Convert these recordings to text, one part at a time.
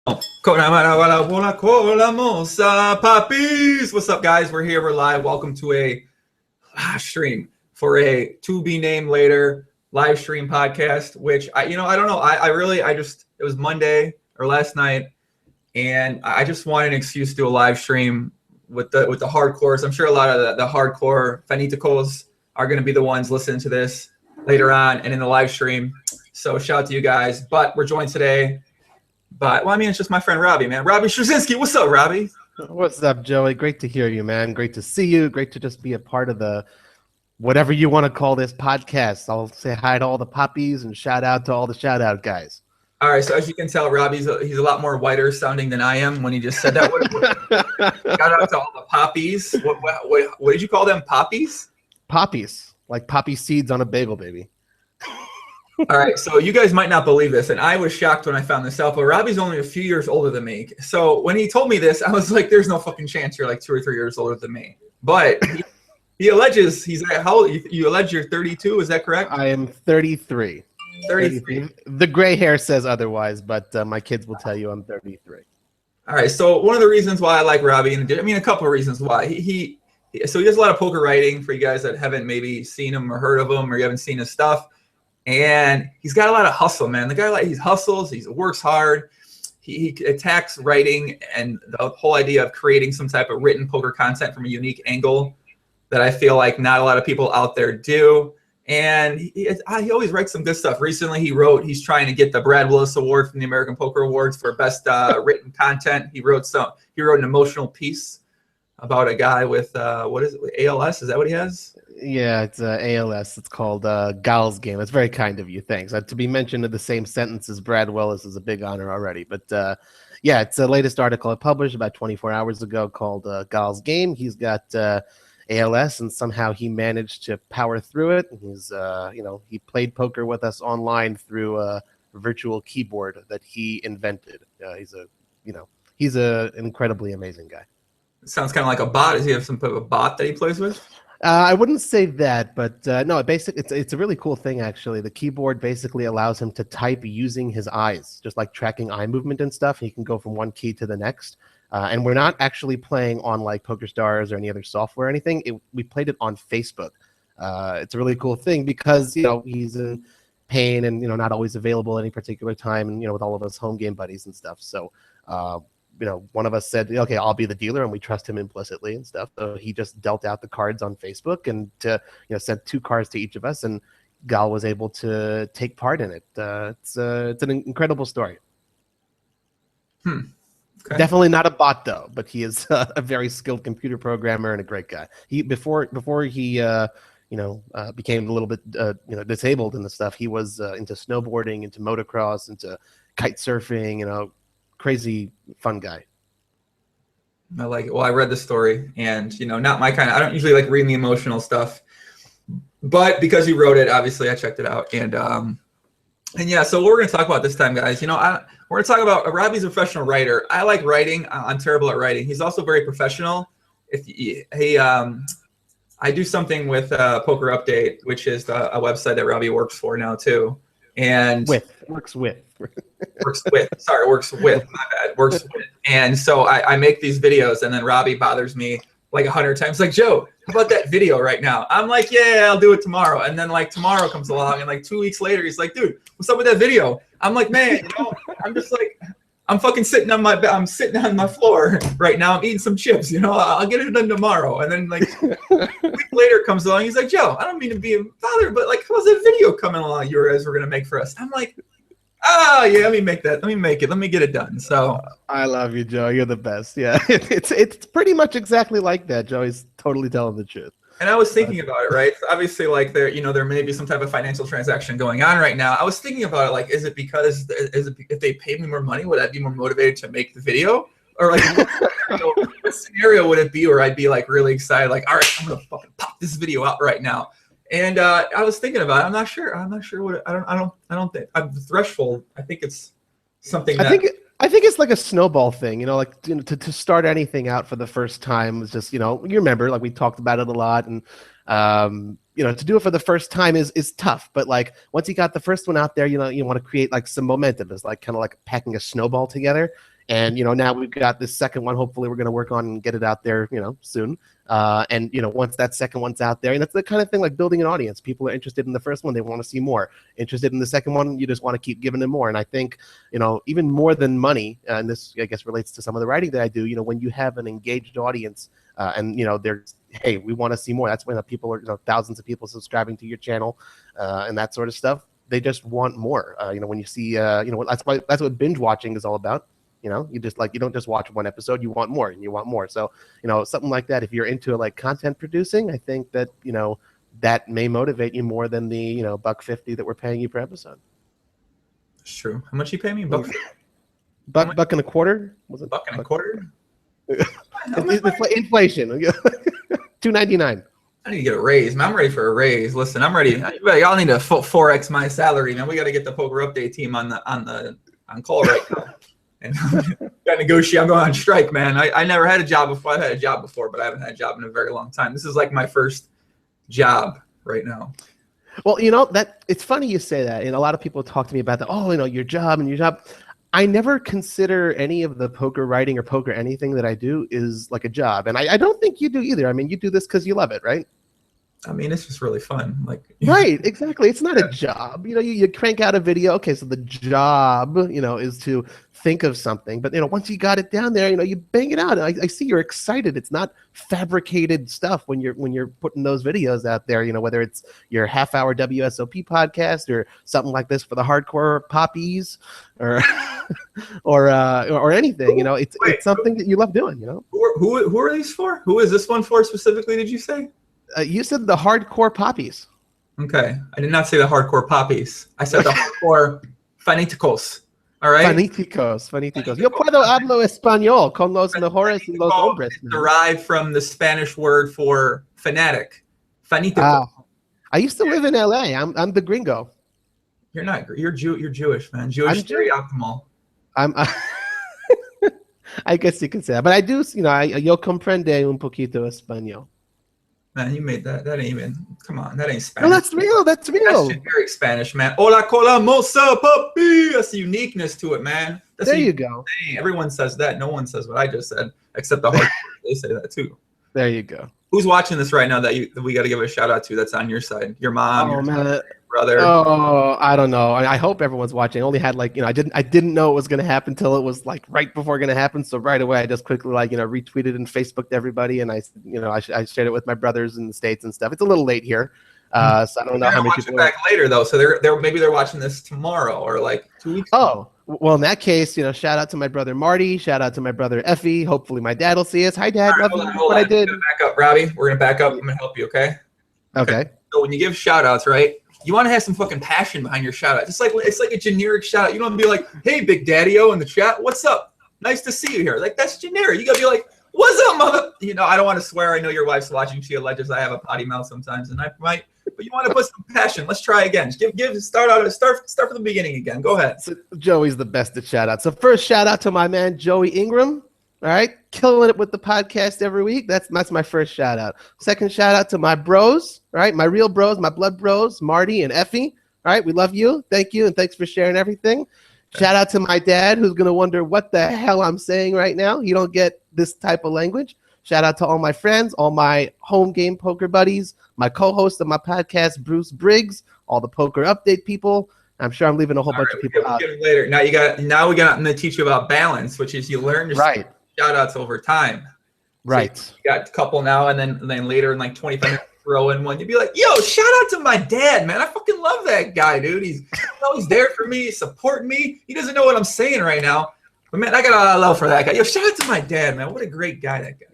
Poppies! What's up, guys? We're here. We're live. Welcome to a stream for a to be named later live stream podcast. Which I don't know. It was Monday or last night, and I just wanted an excuse to do a live stream with the hardcores. I'm sure a lot of the hardcore faniticos are going to be the ones listening to this later on and in the live stream. So shout out to you guys. But we're joined today. But, it's just my friend Robbie, man. Robbie Strazynski. What's up, Robbie? What's up, Joey? Great to hear you, man. Great to see you. Great to just be a part of the whatever you want to call this podcast. I'll say hi to all the poppies and shout out to all the shout out guys. All right. So as you can tell, Robbie's he's a lot more whiter sounding than I am when he just said that. Shout out to all the poppies. What did you call them? Poppies? Poppies. Like poppy seeds on a bagel, baby. All right, so you guys might not believe this, and I was shocked when I found this out, but Robbie's only a few years older than me. So when he told me this, I was like, there's no fucking chance you're like 2 or 3 years older than me. But he alleges, he's like, how old? You allege you're 32, is that correct? I am 33. 33. The gray hair says otherwise, but my kids will tell you I'm 33. All right, so one of the reasons why I like Robbie, and a couple of reasons why. He does a lot of poker writing for you guys that haven't maybe seen him or heard of him or you haven't seen his stuff. And he's got a lot of hustle, man. The guy, he hustles, he works hard. He attacks writing and the whole idea of creating some type of written poker content from a unique angle that I feel like not a lot of people out there do. And he always writes some good stuff. Recently, he's trying to get the Brad Willis Award from the American Poker Awards for best written content. He wrote an emotional piece about a guy with what is it, ALS? Is that what he has? Yeah, it's ALS. It's called Gal's Game. It's very kind of you. Thanks. To be mentioned in the same sentence as Brad Willis is a big honor already. But yeah, it's the latest article I published about 24 hours ago called Gal's Game. He's got ALS, and somehow he managed to power through it. He's he played poker with us online through a virtual keyboard that he invented. He's an incredibly amazing guy. It sounds kind of like a bot. Does he have some type of bot that he plays with? I wouldn't say that, but no. It's a really cool thing actually. The keyboard basically allows him to type using his eyes, just like tracking eye movement and stuff. He can go from one key to the next. And we're not actually playing on like PokerStars or any other software or anything. We played it on Facebook. It's a really cool thing because he's in pain and not always available at any particular time, and with all of us home game buddies and stuff. So. One of us said, okay, I'll be the dealer, and we trust him implicitly and stuff. So he just dealt out the cards on Facebook and sent 2 cards to each of us, and Gal was able to take part in it. It's an incredible story. Okay. Definitely not a bot though, but he is a very skilled computer programmer and a great guy. He before he became a little bit disabled and the stuff. He was into snowboarding, into motocross, into kite surfing. Crazy fun guy. I like it. Well, I read the story, and not my kind of. I don't usually like reading the emotional stuff, but because you wrote it, obviously I checked it out, and yeah. So what we're gonna talk about this time, guys. We're gonna talk about Robbie's a professional writer. I like writing. I'm terrible at writing. He's also very professional. I do something with Poker Update, which is a website that Robbie works for now too, and works with. My bad. Works with. And so I make these videos, and then Robbie bothers me like 100 times. Like, Joe, how about that video right now? I'm like, yeah, I'll do it tomorrow. And then like tomorrow comes along, and like 2 weeks later, he's like, dude, what's up with that video? I'm like, man, I'm just like, I'm fucking sitting on my floor right now. I'm eating some chips. I'll get it done tomorrow. And then like a week later comes along, he's like, Joe, I don't mean to be a father, but like, how's that video coming along you guys were gonna make for us? I'm like, yeah, let me make that. Let me make it. Let me get it done. So I love you, Joe. You're the best. Yeah, it's pretty much exactly like that. Joe. He's totally telling the truth. And I was thinking about it, right? So obviously, like there may be some type of financial transaction going on right now. I was thinking about it, like, is it if they paid me more money, would I be more motivated to make the video? Or like, what scenario would it be where I'd be like really excited, like, all right, I'm gonna fucking pop this video out right now. And I was thinking about it. I'm not sure what I don't think the threshold. I think it's something. I think it's like a snowball thing, to start anything out for the first time is just, you remember, like we talked about it a lot, and to do it for the first time is tough. But like once you got the first one out there, you want to create like some momentum. It's like kind of like packing a snowball together. And now we've got this second one. Hopefully, we're going to work on and get it out there, soon. And once that second one's out there, and that's the kind of thing like building an audience. People are interested in the first one; they want to see more. Interested in the second one, you just want to keep giving them more. And I think even more than money, and this I guess relates to some of the writing that I do. When you have an engaged audience, and they're hey, we want to see more. That's when people are thousands of people subscribing to your channel, and that sort of stuff. They just want more. When you see, that's what binge watching is all about. You don't just watch one episode, you want more and you want more. So, something like that, if you're into like content producing, I think that, that may motivate you more than the, $1.50 that we're paying you per episode. It's true. How much you pay me? $1.50? Buck and a quarter? Was it buck and a quarter? Inflation. $2.99. I need to get a raise, man. I'm ready for a raise. Listen, I'm ready. Y'all need to 4x my salary, man. We got to get the poker update team on call right now. And got to negotiate. I'm going on strike, man. I never had a job before. I've had a job before, but I haven't had a job in a very long time. This is like my first job right now. Well, that it's funny you say that. And a lot of people talk to me about that. Oh, your job and your job. I never consider any of the poker writing or poker anything that I do is like a job. And I don't think you do either. I mean, you do this because you love it, right? I mean, it's just really fun. Right, exactly. It's not a job. You crank out a video. Okay, so the job, is to think of something. But once you got it down there, you bang it out. I see you're excited. It's not fabricated stuff when you're putting those videos out there. Whether it's your half-hour WSOP podcast or something like this for the hardcore poppies, or or anything. It's something that you love doing. Who are these for? Who is this one for specifically? Did you say? You said the hardcore poppies. Okay. I did not say the hardcore poppies. I said the hardcore faniticos. All right? Faniticos. Yo puedo hablo español con los mejores y los hombres. Derived from the Spanish word for fanatic. Faniticos. I used to live in LA. I'm the gringo. You're not. You're Jewish, man. Jewish theory optimal. I guess you could say that. But I do, yo comprende un poquito español. Man, you made that. That ain't even. Come on, that ain't Spanish. No, that's real. That's generic Spanish, man. Hola, cola, moza, papi. That's the uniqueness to it, man. There you go. Dang, everyone says that. No one says what I just said, except the hard. They say that too. There you go. Who's watching this right now that we got to give a shout out to? That's on your side. Your mom, your brother. Oh, I don't know. I hope everyone's watching. I only had I didn't know it was going to happen until it was like right before going to happen. So right away, I just quickly retweeted and Facebooked everybody, and I shared it with my brothers in the States and stuff. It's a little late here, so I don't know how many people. Back later though, so maybe they're watching this tomorrow or like 2 weeks. Oh. Well, in that case, shout out to my brother Marty. Shout out to my brother Effie. Hopefully, my dad will see us. Hi, Dad. Right, hold on. I did. Back up, Robbie. We're gonna back up. I'm gonna help you. Okay. Okay. So when you give shout outs, right, you want to have some fucking passion behind your shout out. It's like a generic shout out. You don't want to be like, "Hey, Big Daddy-O in the chat. What's up? Nice to see you here." Like that's generic. You gotta be like, "What's up, mother?" I don't want to swear. I know your wife's watching. She alleges I have a potty mouth sometimes, and I might. But you want to put some passion. Let's try again. Start from the beginning again. Go ahead. So Joey's the best at shout out. So first shout out to my man Joey Ingram. All right, killing it with the podcast every week. That's my first shout out. Second shout out to my bros. All right, my real bros, my blood bros, Marty and Effie. All right, we love you. Thank you, and thanks for sharing everything. Shout out to my dad, who's gonna wonder what the hell I'm saying right now. You don't get this type of language. Shout out to all my friends, all my home game poker buddies, my co-host of my podcast, Bruce Briggs, all the poker update people. I'm sure I'm leaving a whole bunch of people out. Later. Now I'm gonna teach you about balance, which is you learn to shout outs over time. Right. So you got a couple now, and then later in like 25 minutes, throw in one. You'd be like, "Yo, shout out to my dad, man. I fucking love that guy, dude. He's always there for me, supporting me. He doesn't know what I'm saying right now." But man, I got a lot of love for that guy. Yo, shout out to my dad, man. What a great guy that guy.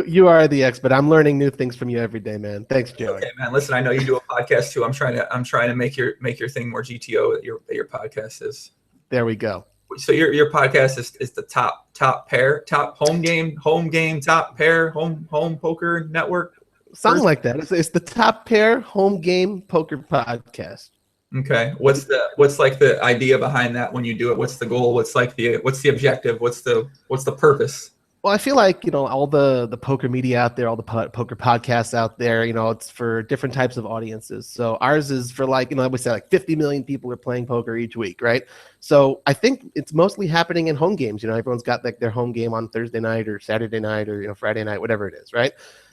You are the expert. I'm learning new things from you every day, man. Thanks, Joey. Okay, man. Listen, I know you do a podcast too. I'm trying to make your thing more GTO that your podcast is. There we go. So your podcast is the top pair, top home game, top pair, home poker network. Something like that. It's the top pair home game poker podcast. Okay. What's like the idea behind that when you do it? What's the goal? What's the objective? What's the purpose? Well, I feel like, all the poker media out there, all the poker podcasts out there, it's for different types of audiences. So ours is for we say like 50 million people are playing poker each week, right? So I think it's mostly happening in home games. Everyone's got like their home game on Thursday night or Saturday night or Friday night, whatever it is, right?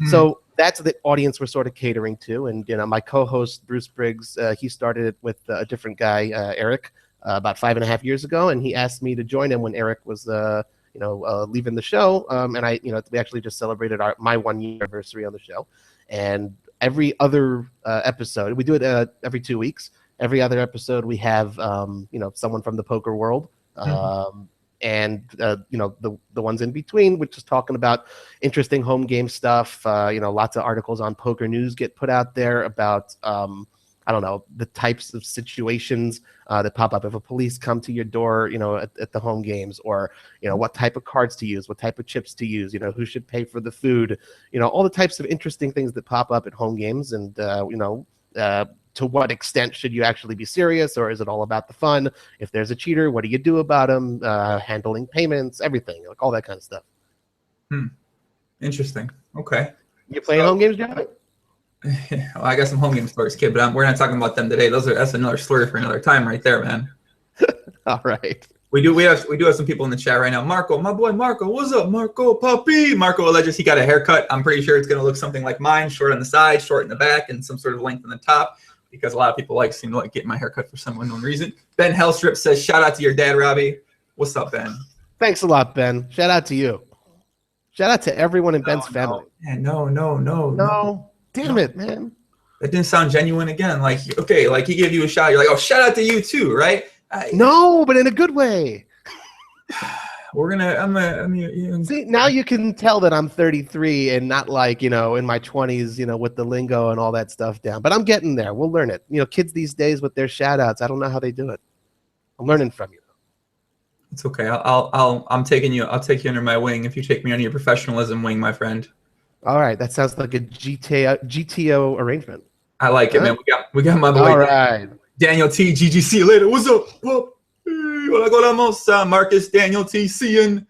So that's the audience we're sort of catering to. And my co-host Bruce Briggs, he started it with a different guy, Eric, about 5.5 years ago, and he asked me to join him when Eric was leaving the show. And we actually just celebrated my 1 year anniversary on the show. And every other episode, we do it every 2 weeks. Every other episode, we have someone from the poker world. And the ones in between, which is talking about interesting home game stuff. Lots of articles on Poker News get put out there about the types of situations that pop up if a police come to your door, at the home games, or what type of cards to use, what type of chips to use, who should pay for the food, all the types of interesting things that pop up at home games, and to what extent should you actually be serious, or is it all about the fun? If there's a cheater, what do you do about them? Handling payments, everything, like all that kind of stuff. Interesting. Okay. You playing home games, John? Well, I got some home game stories, kid, but we're not talking about them today. That's another story for another time, right there, man. All right. We do have some people in the chat right now. Marco, my boy Marco, what's up, Marco? Puppy. Marco alleges he got a haircut. I'm pretty sure it's gonna look something like mine, short on the side, short in the back, and some sort of length on the top, because a lot of people seem to like getting my haircut for some unknown reason. Ben Hellstrip says, shout out to your dad, Robbie. What's up, Ben? Thanks a lot, Ben. Shout out to you. Shout out to everyone in Ben's family. No. Damn it, man. That didn't sound genuine again. Okay, he gave you a shot. You're like, oh, shout out to you too, right? No, but in a good way. See, now you can tell that I'm 33 and not in my 20s, with the lingo and all that stuff down. But I'm getting there. We'll learn it. Kids these days with their shout outs, I don't know how they do it. I'm learning from you. It's okay. I'll take you under my wing if you take me under your professionalism wing, my friend. All right, that sounds like a GTO arrangement. I like it, man. We got my boy. All right, Daniel T. GG, see you later. What's up? Hola, colamos. Marcus, Daniel T. Seeing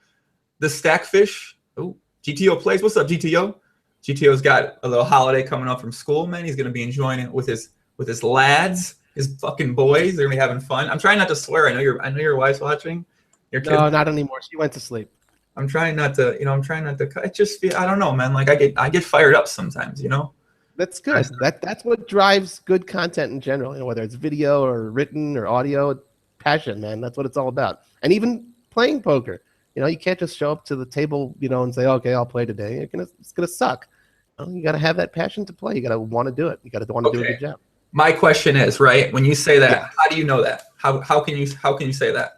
the Stackfish. Oh, GTO plays. What's up, GTO? GTO's got a little holiday coming up from school, man. He's gonna be enjoying it with his lads, his fucking boys. They're gonna be having fun. I'm trying not to swear. I know your wife's watching. Your kid. No, not anymore. She went to sleep. I'm trying not to. It just I don't know, man. I get fired up sometimes. That's good. That's what drives good content in general. Whether it's video or written or audio, passion, man. That's what it's all about. And even playing poker, you can't just show up to the table, and say, okay, I'll play today. It's gonna suck. You got to have that passion to play. You got to want to do it. You got to want to do a good job. My question is, right? When you say that, how do you know that? How can you say that?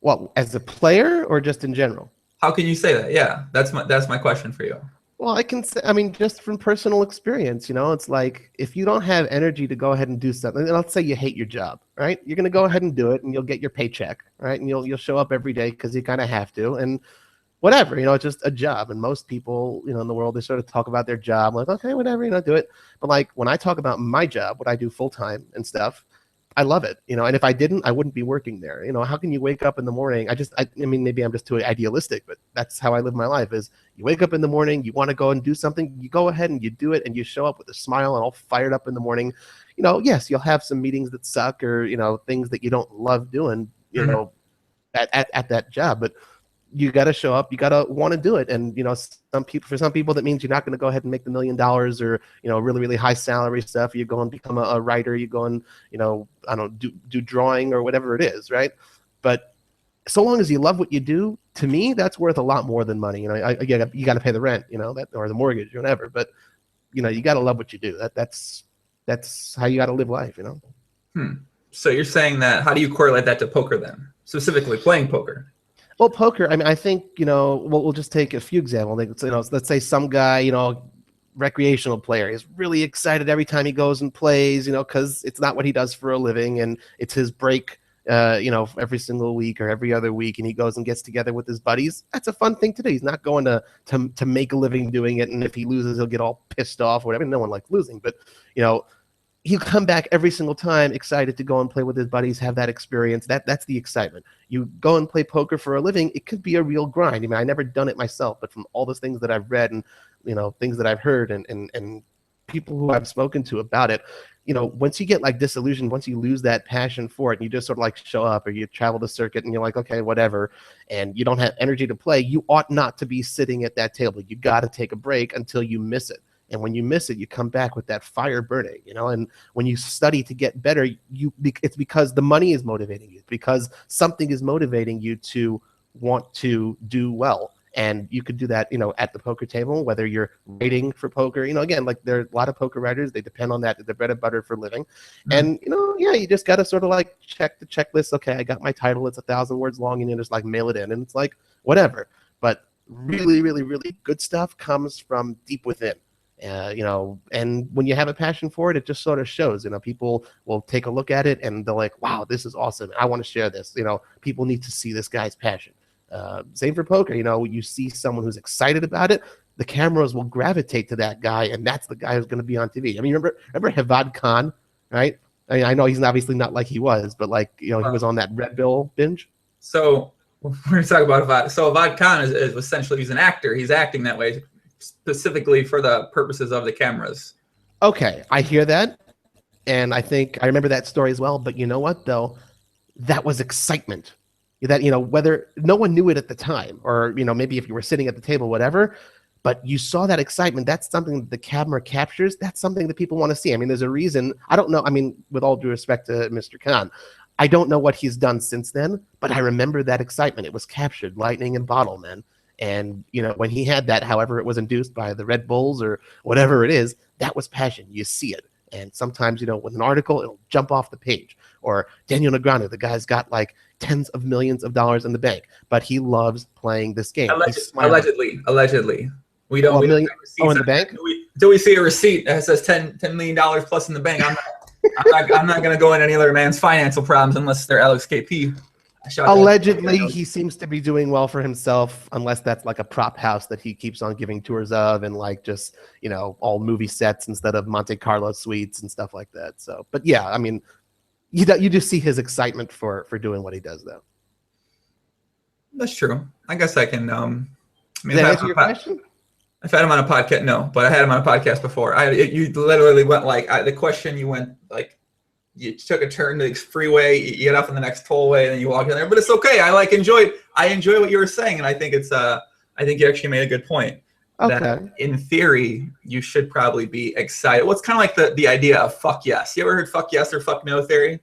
Well, as a player or just in general? How can you say that? Yeah, that's my question for you. Well, I can say, just from personal experience, it's like if you don't have energy to go ahead and do something, and let's say you hate your job, right? You're going to go ahead and do it, and you'll get your paycheck, right? And you'll show up every day because you kind of have to, and whatever, it's just a job. And most people, in the world, they sort of talk about their job, like, okay, whatever, do it. But when I talk about my job, what I do full time and stuff, I love it, and if I didn't, I wouldn't be working there. How can you wake up in the morning? Maybe I'm just too idealistic, but that's how I live my life is you wake up in the morning, you want to go and do something, you go ahead and you do it, and you show up with a smile and all fired up in the morning. Yes, you'll have some meetings that suck or, things that you don't love doing, at that job, but you got to show up, you got to want to do it. And, for some people, that means you're not going to go ahead and make the $1 million or, really, really high salary stuff. You go and become a writer, you go and, I don't do drawing or whatever it is. Right. But so long as you love what you do, to me, that's worth a lot more than money. You got to pay the rent, or the mortgage or whatever, but you got to love what you do. That's how you got to live life, So you're saying that, how do you correlate that to poker then? Specifically playing poker? Well, poker, I think, we'll just take a few examples. Let's say some guy, recreational player is really excited every time he goes and plays, because it's not what he does for a living and it's his break, every single week or every other week, and he goes and gets together with his buddies. That's a fun thing to do. He's not going to make a living doing it, and if he loses, he'll get all pissed off or whatever. No one likes losing, but, he'll come back every single time excited to go and play with his buddies, have that experience. That's the excitement. You go and play poker for a living, it could be a real grind. I mean, I never done it myself, but from all those things that I've read and, you know, things that I've heard and people who I've spoken to about it, you know, once you get like disillusioned, once you lose that passion for it, and you just sort of like show up, or you travel the circuit and you're like, okay, whatever, and you don't have energy to play, you ought not to be sitting at that table. You got to take a break until you miss it. And when you miss it, you come back with that fire burning, you know. And when you study to get better, it's because the money is motivating you. It's because something is motivating you to want to do well. And you could do that, you know, at the poker table, whether you're writing for poker. You know, again, like there are a lot of poker writers, they depend on that, their bread and butter for a living. And, you know, yeah, you just got to sort of like check the checklist. Okay, I got my title. It's 1,000 words long, and you just like mail it in. And it's like, whatever. But really, really, really good stuff comes from deep within. You know, and when you have a passion for it, it just sort of shows. You know, people will take a look at it and they're like, wow, this is awesome. I want to share this. You know, people need to see this guy's passion. Same for poker. You know, you see someone who's excited about it, the cameras will gravitate to that guy, and that's the guy who's going to be on TV. I mean, remember Hevad Khan, right? I mean, I know he's obviously not like he was, but like, you know, he was on that Red Bill binge. So we're going to talk about Hevad. So Hevad Khan is essentially, he's an actor. He's acting that way specifically for the purposes of the cameras. Okay, I hear that, and I think I remember that story as well. But you know what, though? That was excitement. That, you know, whether no one knew it at the time, or, you know, maybe if you were sitting at the table, whatever, but you saw that excitement. That's something that the camera captures. That's something that people want to see. I mean, there's a reason. I don't know. I mean, with all due respect to Mr. Khan, I don't know what he's done since then, but I remember that excitement. It was captured, lightning in bottle, man. And, you know, when he had that, however it was induced by the Red Bulls or whatever it is, that was passion. You see it. And sometimes, you know, with an article, it'll jump off the page. Or Daniel Negreanu, the guy's got like tens of millions of dollars in the bank, but he loves playing this game. Allegedly. We don't. In the bank? Do we see a receipt that says $10 million plus in the bank? I'm not going to go into any other man's financial problems unless they're Alex KP. Allegedly, he seems to be doing well for himself, unless that's like a prop house that he keeps on giving tours of, and like just, you know, all movie sets instead of Monte Carlo suites and stuff like that. So, but yeah, I mean, you just see his excitement for doing what he does, though. That's true. I guess I can. I mean, Does that answer your question? I've had him on a podcast. No, but I had him on a podcast before. You literally went like the question. You went like. You took a turn to the freeway, you get off on the next tollway, and then you walk in there. But it's okay. I enjoy what you were saying, and I think I think you actually made a good point. Okay. That in theory, you should probably be excited. What's kind of like the idea of fuck yes. You ever heard fuck yes or fuck no theory?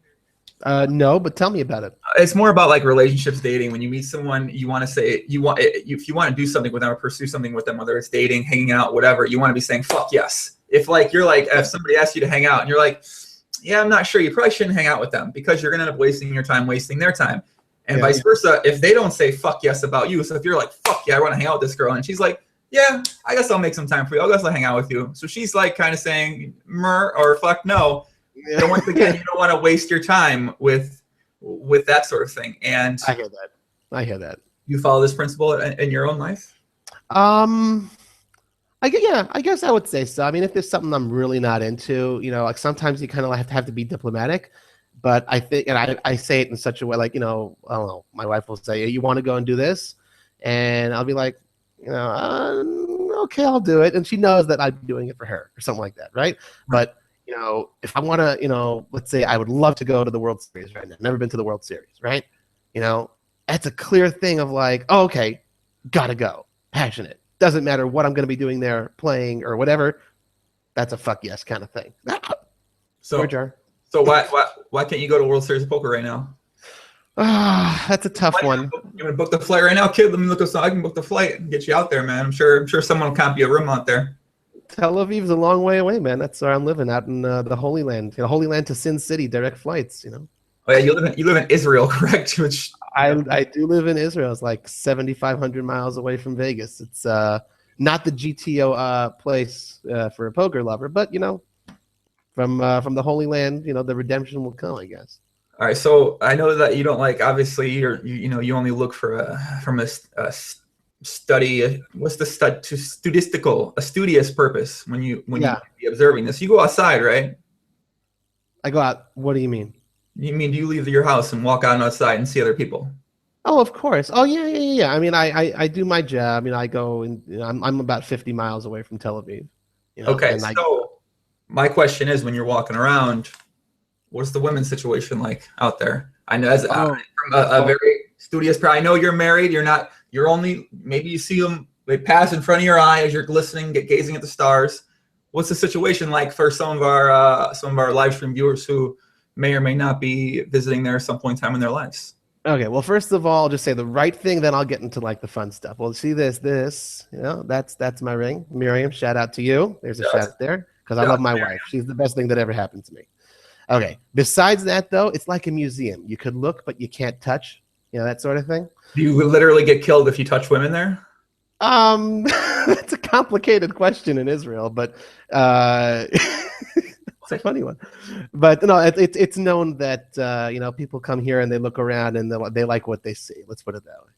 No, but tell me about it. It's more about like relationships, dating. When you meet someone, you want to say if you want to do something with them or pursue something with them, whether it's dating, hanging out, whatever, you want to be saying fuck yes. If somebody asks you to hang out and you're like, yeah, I'm not sure, you probably shouldn't hang out with them, because you're going to end up wasting your time, wasting their time. And vice versa, if they don't say fuck yes about you. So if you're like, fuck yeah, I want to hang out with this girl, and she's like, yeah, I guess I'll make some time for you. I guess I'll hang out with you. So she's like kind of saying mer or fuck no. Yeah. And once again, you don't want to waste your time with that sort of thing. And I hear that. You follow this principle in your own life? I guess I would say so. I mean, if there's something I'm really not into, you know, like sometimes you kind of have to be diplomatic, but I think, and I say it in such a way, like, you know, I don't know, my wife will say, you want to go and do this? And I'll be like, you know, okay, I'll do it. And she knows that I'm doing it for her or something like that, right? But, you know, if I want to, you know, let's say I would love to go to the World Series right now. Never been to the World Series, right? You know, that's a clear thing of like, oh, okay, gotta go. Passionate. Doesn't matter what I'm going to be doing there, playing or whatever. That's a fuck yes kind of thing. So why can't you go to World Series of Poker right now? That's a tough one. You want to book the flight right now, kid? Let me look up. I can book the flight and get you out there, man. I'm sure someone will comp you a room out there. Tel Aviv's a long way away, man. That's where I'm living, out in the Holy Land. The Holy Land to Sin City, direct flights. You know. Oh yeah, you live in Israel, correct? Which I do live in Israel. It's like 7,500 miles away from Vegas. It's not the GTO place for a poker lover, but you know, from the Holy Land, you know, the redemption will come, I guess. All right, so I know that you don't like. Obviously, you only look for from a study. What's the studious purpose when you be observing this? You go outside, right? I go out. What do you mean? You mean, do you leave your house and walk out outside and see other people? Oh, of course. Oh, yeah. I mean, I do my job. You know, I go and I'm about 50 miles away from Tel Aviv. You know, Okay, and so my question is, when you're walking around, what's the women's situation like out there? I know from a very studious. I know you're married. You're not. You're only. Maybe you see them. They pass in front of your eye as you're glistening, gazing at the stars. What's the situation like for some of our live stream viewers who may or may not be visiting there at some point in time in their lives? Okay, well, first of all, I'll just say the right thing, then I'll get into like the fun stuff. Well, see this, you know, that's my ring. Miriam, shout out to you. There's a shout out there because I love my wife. She's the best thing that ever happened to me. Okay, besides that, though, it's like a museum. You could look, but you can't touch, you know, that sort of thing. Do you literally get killed if you touch women there? That's a complicated question in Israel, but it's a funny one. But no, it's known that you know, people come here and they look around and they like what they see. Let's put it that way.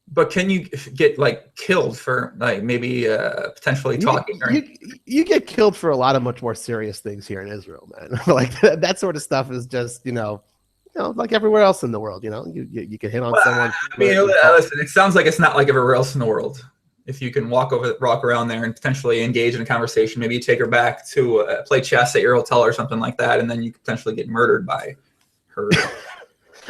But can you get like killed for like maybe potentially talking? You get killed for a lot of much more serious things here in Israel, man. Like that sort of stuff is just, you know, like everywhere else in the world. You know, you can hit on someone. I mean, listen, it sounds like it's not like everywhere else in the world. If you can walk around there and potentially engage in a conversation, maybe you take her back to play chess at your hotel or something like that, and then you could potentially get murdered by her.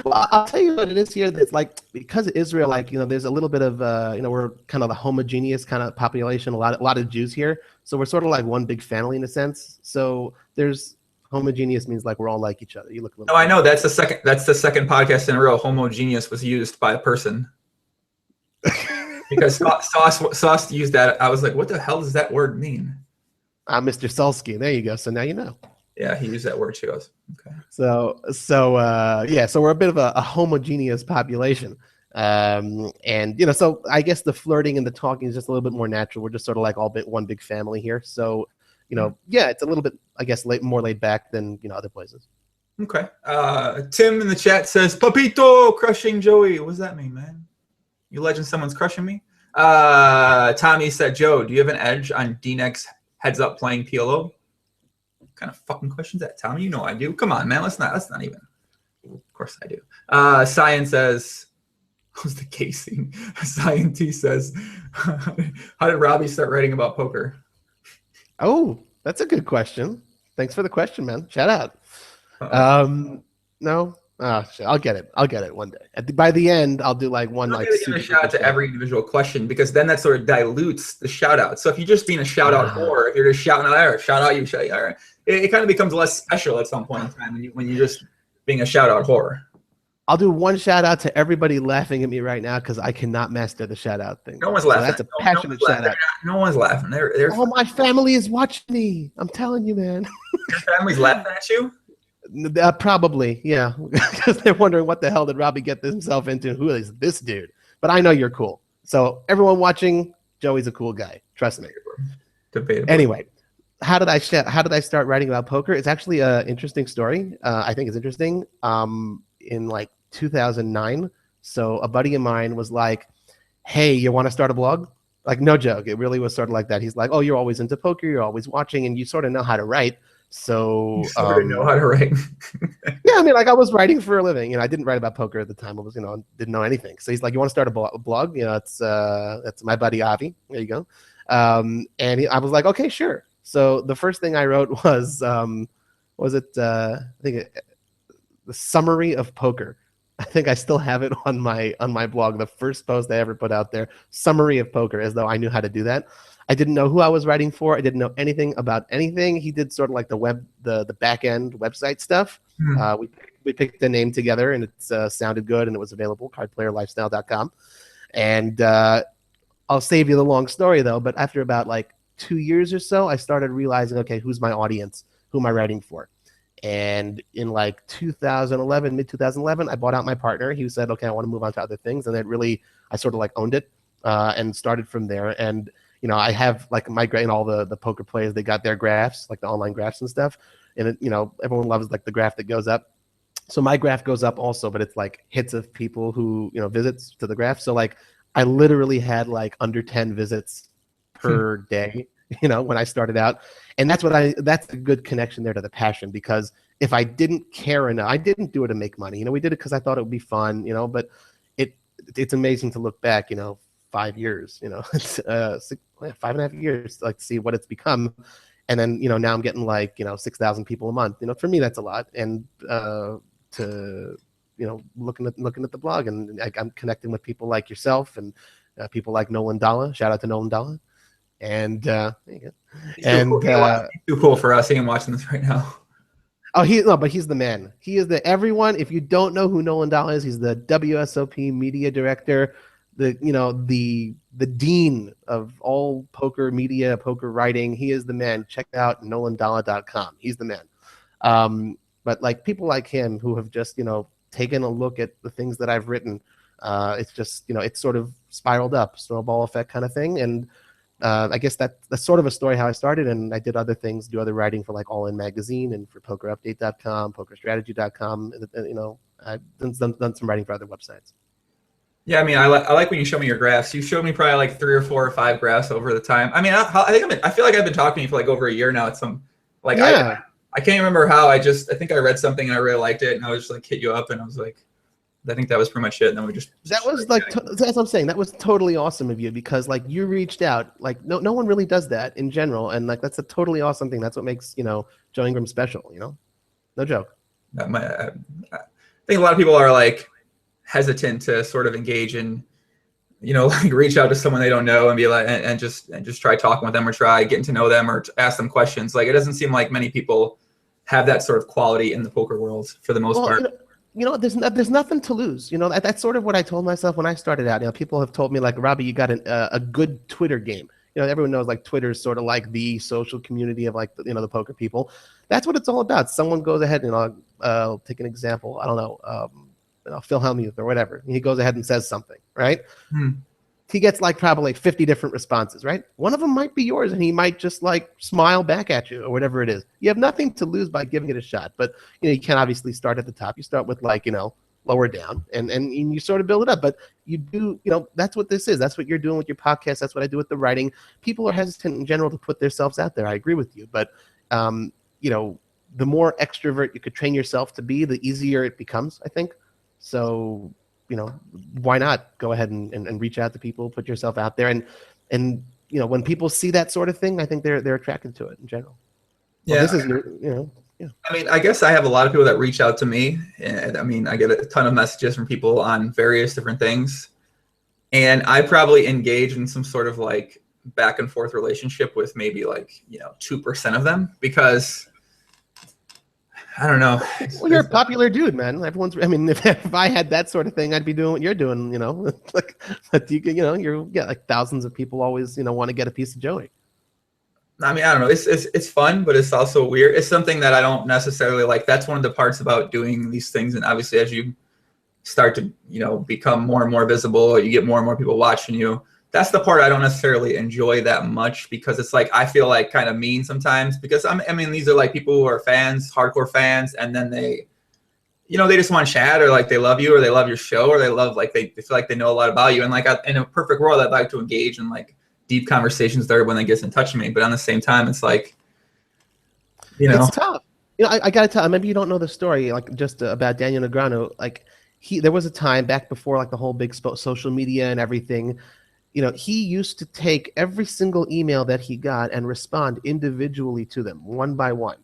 Well, I'll tell you what it is here. That's like, because Israel, like, you know, there's a little bit of, you know, we're kind of a homogeneous kind of population, a lot of Jews here. So we're sort of like one big family in a sense. So there's homogeneous means like we're all like each other. You look a little. No, I know that's the second podcast in a row. Homogeneous was used by a person. Because Sauce used that. I was like, what the hell does that word mean? Mr. Sulsky. There you go. So now you know. Yeah, he used that word too. Okay. So we're a bit of a homogeneous population. And, you know, so I guess the flirting and the talking is just a little bit more natural. We're just sort of like one big family here. So, you know, yeah, it's a little bit, I guess, more laid back than, you know, other places. Okay. Tim in the chat says, Papito crushing Joey. What does that mean, man? You legend someone's crushing me? Tommy said, Joe, do you have an edge on D-Neck's heads up playing PLO? What kind of fucking questions that, Tommy? You know I do. Come on, man. Let's not even. Of course I do. Cyan says, who's the casing? Cyan T says, how did Robbie start writing about poker? Oh, that's a good question. Thanks for the question, man. Shout out. No. I'll get it one day. By the end, I'll do like one like super shout out to every individual question, because then that sort of dilutes the shout out. So if you're just being a shout out whore, if you're just shouting out, shout out you, it kind of becomes less special at some point in time when you're just being a shout out whore. I'll do one shout out to everybody laughing at me right now because I cannot master the shout out thing. No one's laughing. That's a passionate shout out. No one's laughing. Oh, my family is watching me. I'm telling you, man. Your family's laughing at you? Probably, yeah, because they're wondering what the hell did Robbie get himself into? Who is this dude? But I know you're cool. So everyone watching, Joey's a cool guy. Trust me. Debatable. Anyway, how did I start writing about poker? It's actually an interesting story. I think it's interesting. In like 2009, so a buddy of mine was like, "Hey, you want to start a blog?" Like, no joke. It really was sort of like that. He's like, "Oh, you're always into poker. You're always watching, and you sort of know how to write." So you sort of know how to write. Yeah, I mean, like I was writing for a living. You know, I didn't write about poker at the time. I was, you know, didn't know anything. So he's like, "You want to start a blog?" You know, that's my buddy Avi. There you go. And I was like, "Okay, sure." So the first thing I wrote was I think the summary of poker. I think I still have it on my blog. The first post I ever put out there, summary of poker, as though I knew how to do that. I didn't know who I was writing for. I didn't know anything about anything. He did sort of like the back end website stuff. We picked the name together, and it sounded good, and it was available, cardplayerlifestyle.com. And I'll save you the long story though. But after about like 2 years or so, I started realizing, okay, who's my audience? Who am I writing for? And in like 2011, mid 2011, I bought out my partner. He said, okay, I want to move on to other things. And then I sort of like owned it and started from there. And, you know, I have like and all the poker players, they got their graphs, like the online graphs and stuff. And, it, you know, everyone loves like the graph that goes up. So my graph goes up also, but it's like hits of people who, you know, visits to the graph. So like I literally had like under 10 visits per day, you know, when I started out. And that's a good connection there to the passion, because if I didn't care enough, I didn't do it to make money. We did it because I thought it would be fun, but it's amazing to look back, 5 years, it's 5.5 years, like, to see what it's become. And then, now I'm getting 6,000 people a month. For me, that's a lot. And to, looking at the blog, and I'm connecting with people like yourself and people like Nolan Dalla. Shout out to Nolan Dalla. And there you go. He's too cool for us. He ain't watching this right now. Oh, but he's the man. He is everyone. If you don't know who Nolan Dalla is, he's the WSOP media director, the dean of all poker media, poker writing. He is the man. Check out nolandalla.com. He's the man. But people like him who have just taken a look at the things that I've written, it's just it's sort of spiraled up, snowball effect kind of thing. And I guess that's sort of a story how I started, and I did other things, do other writing for All In Magazine and for PokerUpdate.com, PokerStrategy.com. I've done some writing for other websites. Yeah, I mean, I like when you show me your graphs. You showed me probably 3 or 4 or 5 graphs over the time. I mean, I feel like I've been talking to you for over a year now. At some yeah. I can't remember how. I think I read something and I really liked it, and I was just hit you up, and I was like, I think that was pretty much it. And then we just that's what I'm saying. That was totally awesome of you, because you reached out. No one really does that in general, and that's a totally awesome thing. That's what makes Joe Ingram special. No joke. I think a lot of people are hesitant to sort of engage in, reach out to someone they don't know and be and just try talking with them or try getting to know them or ask them questions. It doesn't seem like many people have that sort of quality in the poker world for the most part. There's nothing to lose. That's sort of what I told myself when I started out. People have told me Robbie, you got a good Twitter game. Everyone knows Twitter is sort of the social community of the poker people. That's what it's all about. Someone goes ahead and I'll take an example. I don't know, Phil Hellmuth or whatever. He goes ahead and says something, right? He gets probably 50 different responses, right? One of them might be yours, and he might just smile back at you or whatever it is. You have nothing to lose by giving it a shot, but you can obviously start at the top. You start with lower down, and you sort of build it up. But you do, that's what this is. That's what you're doing with your podcast. That's what I do with the writing. People are hesitant in general to put themselves out there. I agree with you, but the more extrovert you could train yourself to be, the easier it becomes, I think. So why not go ahead and reach out to people, put yourself out there, and when people see that sort of thing, I think they're attracted to it in general. Yeah, this is new, yeah. I mean, I guess I have a lot of people that reach out to me, and I mean, I get a ton of messages from people on various different things, and I probably engage in some sort of back and forth relationship with maybe 2% of them, because I don't know. Well, you're a popular dude, man. If I had that sort of thing, I'd be doing what you're doing, but you get thousands of people always, want to get a piece of Joey. I mean, I don't know. It's fun, but it's also weird. It's something that I don't necessarily like. That's one of the parts about doing these things. And obviously, as you start to, become more and more visible, you get more and more people watching you. That's the part I don't necessarily enjoy that much, because it's I feel kind of mean sometimes, because these are people who are fans, hardcore fans, and then they just want to chat, or they love you, or they love your show, or they love they feel like they know a lot about you. And in a perfect world, I'd like to engage in deep conversations there when they get in touch with me. But on the same time, it's it's tough. I gotta tell. Maybe you don't know the story just about Daniel Negreanu. There was a time back before the whole big social media and everything. He used to take every single email that he got and respond individually to them, one by one.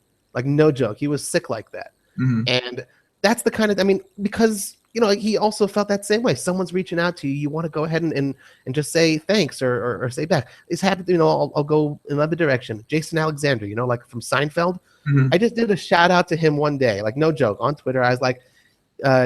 No joke. He was sick like that. Mm-hmm. And that's the kind of, because, he also felt that same way. Someone's reaching out to you. You want to go ahead and just say thanks or say back. It's happened, I'll go in another direction. Jason Alexander, from Seinfeld. Mm-hmm. I just did a shout out to him one day, no joke, on Twitter. I was like,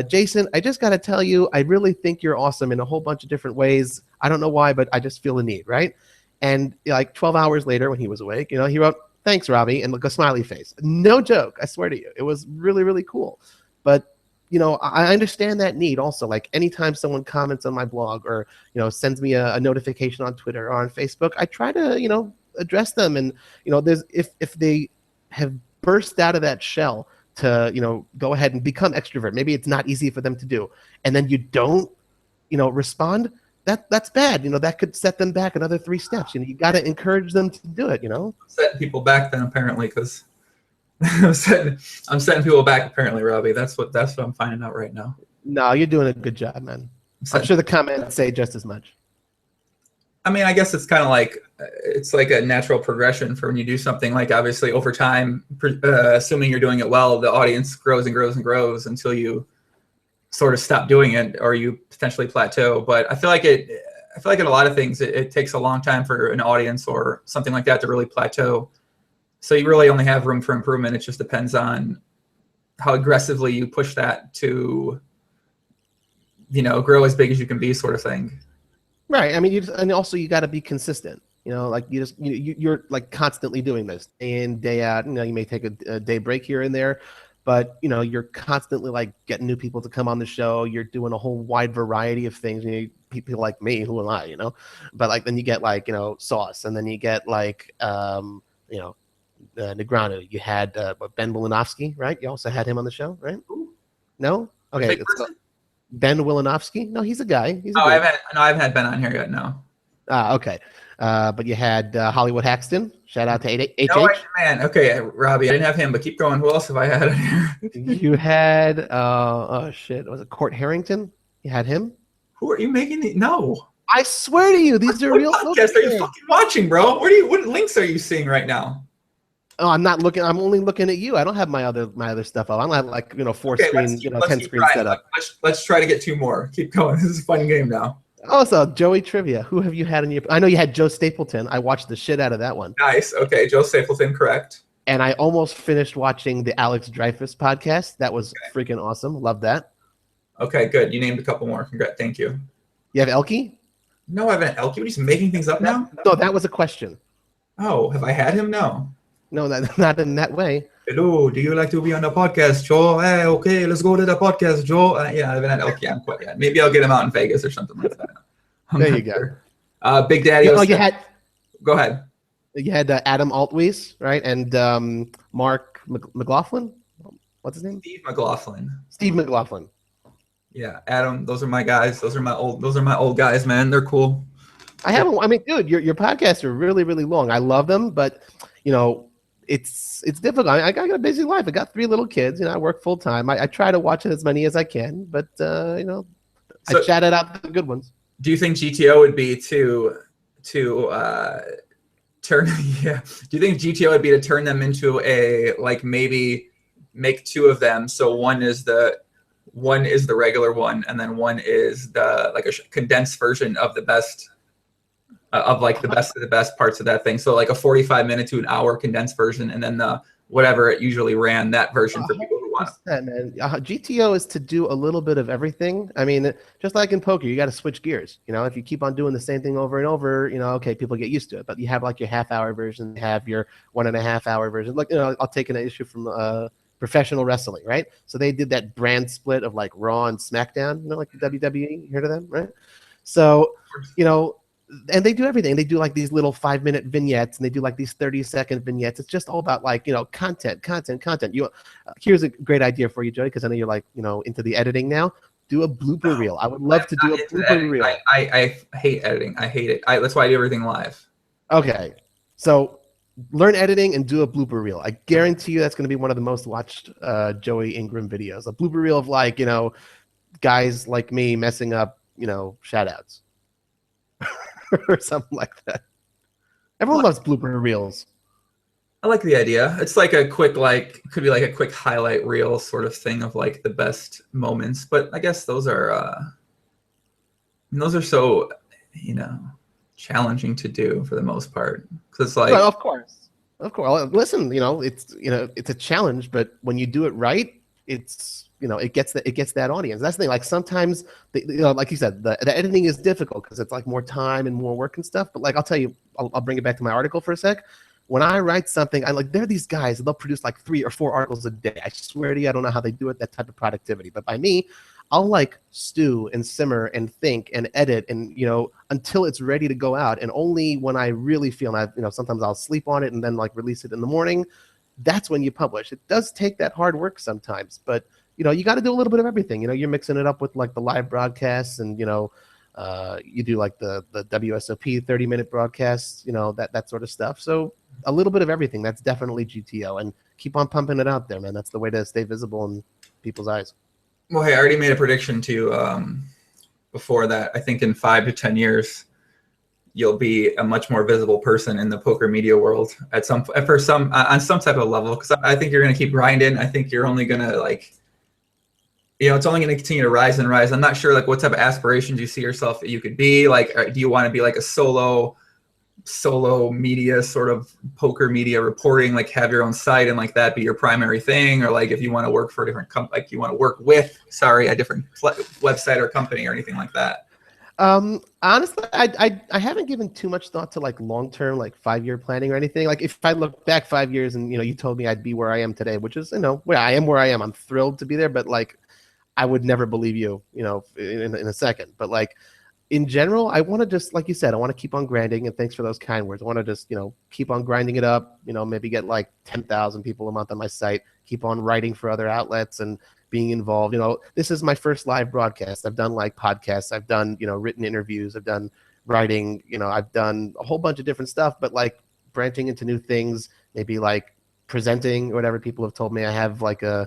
Jason, I just got to tell you, I really think you're awesome in a whole bunch of different ways. I don't know why, but I just feel the need, right? And 12 hours later, when he was awake, he wrote, "Thanks, Robbie," and a smiley face. No joke, I swear to you. It was really, really cool. But, I understand that need also. Anytime someone comments on my blog or, sends me a notification on Twitter or on Facebook, I try to, address them. And, there's if they have burst out of that shell to go ahead and become extrovert, maybe it's not easy for them to do, and then you don't respond, that's bad. That could set them back another 3 steps. You got to encourage them to do it. Set people back then, apparently, because I'm setting people back apparently, Robbie. That's what I'm finding out right now. No, you're doing a good job, man. I'm sure the comments say just as much. I mean, I guess it's kind of like it's like a natural progression for when you do something. Like obviously over time, assuming you're doing it well, the audience grows and grows and grows until you sort of stop doing it or you potentially plateau. But I feel like in a lot of things, it takes a long time for an audience or something like that to really plateau. So you really only have room for improvement. It just depends on how aggressively you push that to, grow as big as you can be, sort of thing. Right. I mean, and also you got to be consistent. Like you're like constantly doing this day in, day out. You may take a day break here and there, but you're constantly like getting new people to come on the show. You're doing a whole wide variety of things. People like me, who am I? But like then you get like Sauce, and then you get like Negreanu. You had Ben Wilanowski, right? You also had him on the show, right? No, okay. Ben Wilanowski? No, he's a guy. I haven't had Ben on here yet. No. Okay. But you had Hollywood Haxton. Shout out to HH. No, man. Okay, Robbie. I didn't have him, but keep going. Who else have I had on here? You had oh shit. Was it Court Harrington? You had him? Who are you making? No. I swear to you, these are real podcasts are you fucking watching, bro? What links are you seeing right now? Oh, I'm not looking. I'm only looking at you. I don't have my other stuff up. I don't have like 4 screens, 10 screens set up. Let's try to get 2 more. Keep going. This is a fun game now. Also, Joey Trivia. Who have you had in your? I know you had Joe Stapleton. I watched the shit out of that one. Nice. Okay, Joe Stapleton, correct. And I almost finished watching the Alex Dreyfus podcast. That was freaking awesome. Love that. Okay, good. You named a couple more. Congrats. Thank you. You have Elke? No, I haven't. Elke. What are you making things up now? No, that was a question. Oh, have I had him? No. No, not in that way. Hello, do you like to be on the podcast, Joe? Hey, okay, let's go to the podcast, Joe. Yeah, I haven't had Elke on quite yet. Maybe I'll get him out in Vegas or something like that. There you go. Big Daddy. You had. Go ahead. You had Adam Altwies, right, and Mark McLaughlin. What's his name? Steve McLaughlin. Steve McLaughlin. Yeah, Adam. Those are my guys. Those are my old guys, man. They're cool. I mean, dude, your podcasts are really, really long. I love them, but it's difficult. I got a busy life. I got 3 little kids. I work full time. I try to watch as many as I can, but I shouted out the good ones. Do you think GTO would be to turn? Yeah. Do you think GTO would be to turn them into a maybe make 2 of them? So one is the regular one, and then one is the a condensed version of the best. Of the best of the best parts of that thing. So like a 45-minute to an hour condensed version, and then the whatever it usually ran, that version for people who want it. Man. GTO is to do a little bit of everything. I mean, just like in poker, you got to switch gears. If you keep on doing the same thing over and over, okay, people get used to it. But you have like your half-hour version, you have your 1.5-hour version. Like, I'll take an issue from professional wrestling, right? So they did that brand split of like Raw and SmackDown, like the WWE. You heard of them, right? So, and they do everything. They do like these little 5-minute vignettes, and they do like these 30-second vignettes. It's just all about like, content. Here's a great idea for you, Joey, because I know you're like, into the editing now. Do a blooper reel. I would love to do a blooper reel. I hate editing. I hate it. That's why I do everything live. Okay. So learn editing and do a blooper reel. I guarantee you that's going to be one of the most watched Joey Ingram videos. A blooper reel of like, guys like me messing up, shout outs. Or something like that. Everyone loves blooper reels. I like the idea. It's like a quick, could be like a quick highlight reel sort of thing of like the best moments. But I guess those are so, challenging to do for the most part. Because it's like, well, of course. Listen, it's a challenge, but when you do it right, it's it gets that audience. That's the thing. Like sometimes, like you said, the editing is difficult because it's like more time and more work and stuff. But like I'll tell you, I'll bring it back to my article for a sec. When I write something, there are these guys, they'll produce like 3 or 4 articles a day. I swear to you, I don't know how they do it, that type of productivity. But by me, I'll like stew and simmer and think and edit and until it's ready to go out. And only when I really feel, and sometimes I'll sleep on it and then like release it in the morning. That's when you publish. It does take that hard work sometimes, but you got to do a little bit of everything. You're mixing it up with like the live broadcasts, and you do like the WSOP 30-minute broadcasts, that sort of stuff. So a little bit of everything. That's definitely GTO. And keep on pumping it out there, man. That's the way to stay visible in people's eyes. Well, hey, I already made a prediction to before that. I think in 5 to 10 years, you'll be a much more visible person in the poker media world on some type of level. Because I think you're going to keep grinding. I think you're only going to it's only going to continue to rise and rise. I'm not sure like what type of aspirations you see yourself that you could be. Like, do you want to be like a solo media sort of poker media reporting, like have your own site and like that be your primary thing, or like if you want to work for a different like you want to work with a different website or company or anything like that? Honestly, I haven't given too much thought to like long-term, like 5-year planning or anything. Like if I look back 5 years and you told me I'd be where I am today, which is where I am, I'm thrilled to be there, but like I would never believe you in a second. But like in general, I want to just, like you said, I want to keep on grinding, and thanks for those kind words. I want to just, keep on grinding it up, maybe get like 10,000 people a month on my site, keep on writing for other outlets and being involved. This is my first live broadcast. I've done like podcasts, I've done, written interviews, I've done writing, I've done a whole bunch of different stuff, but like branching into new things, maybe like presenting or whatever. People have told me I have like a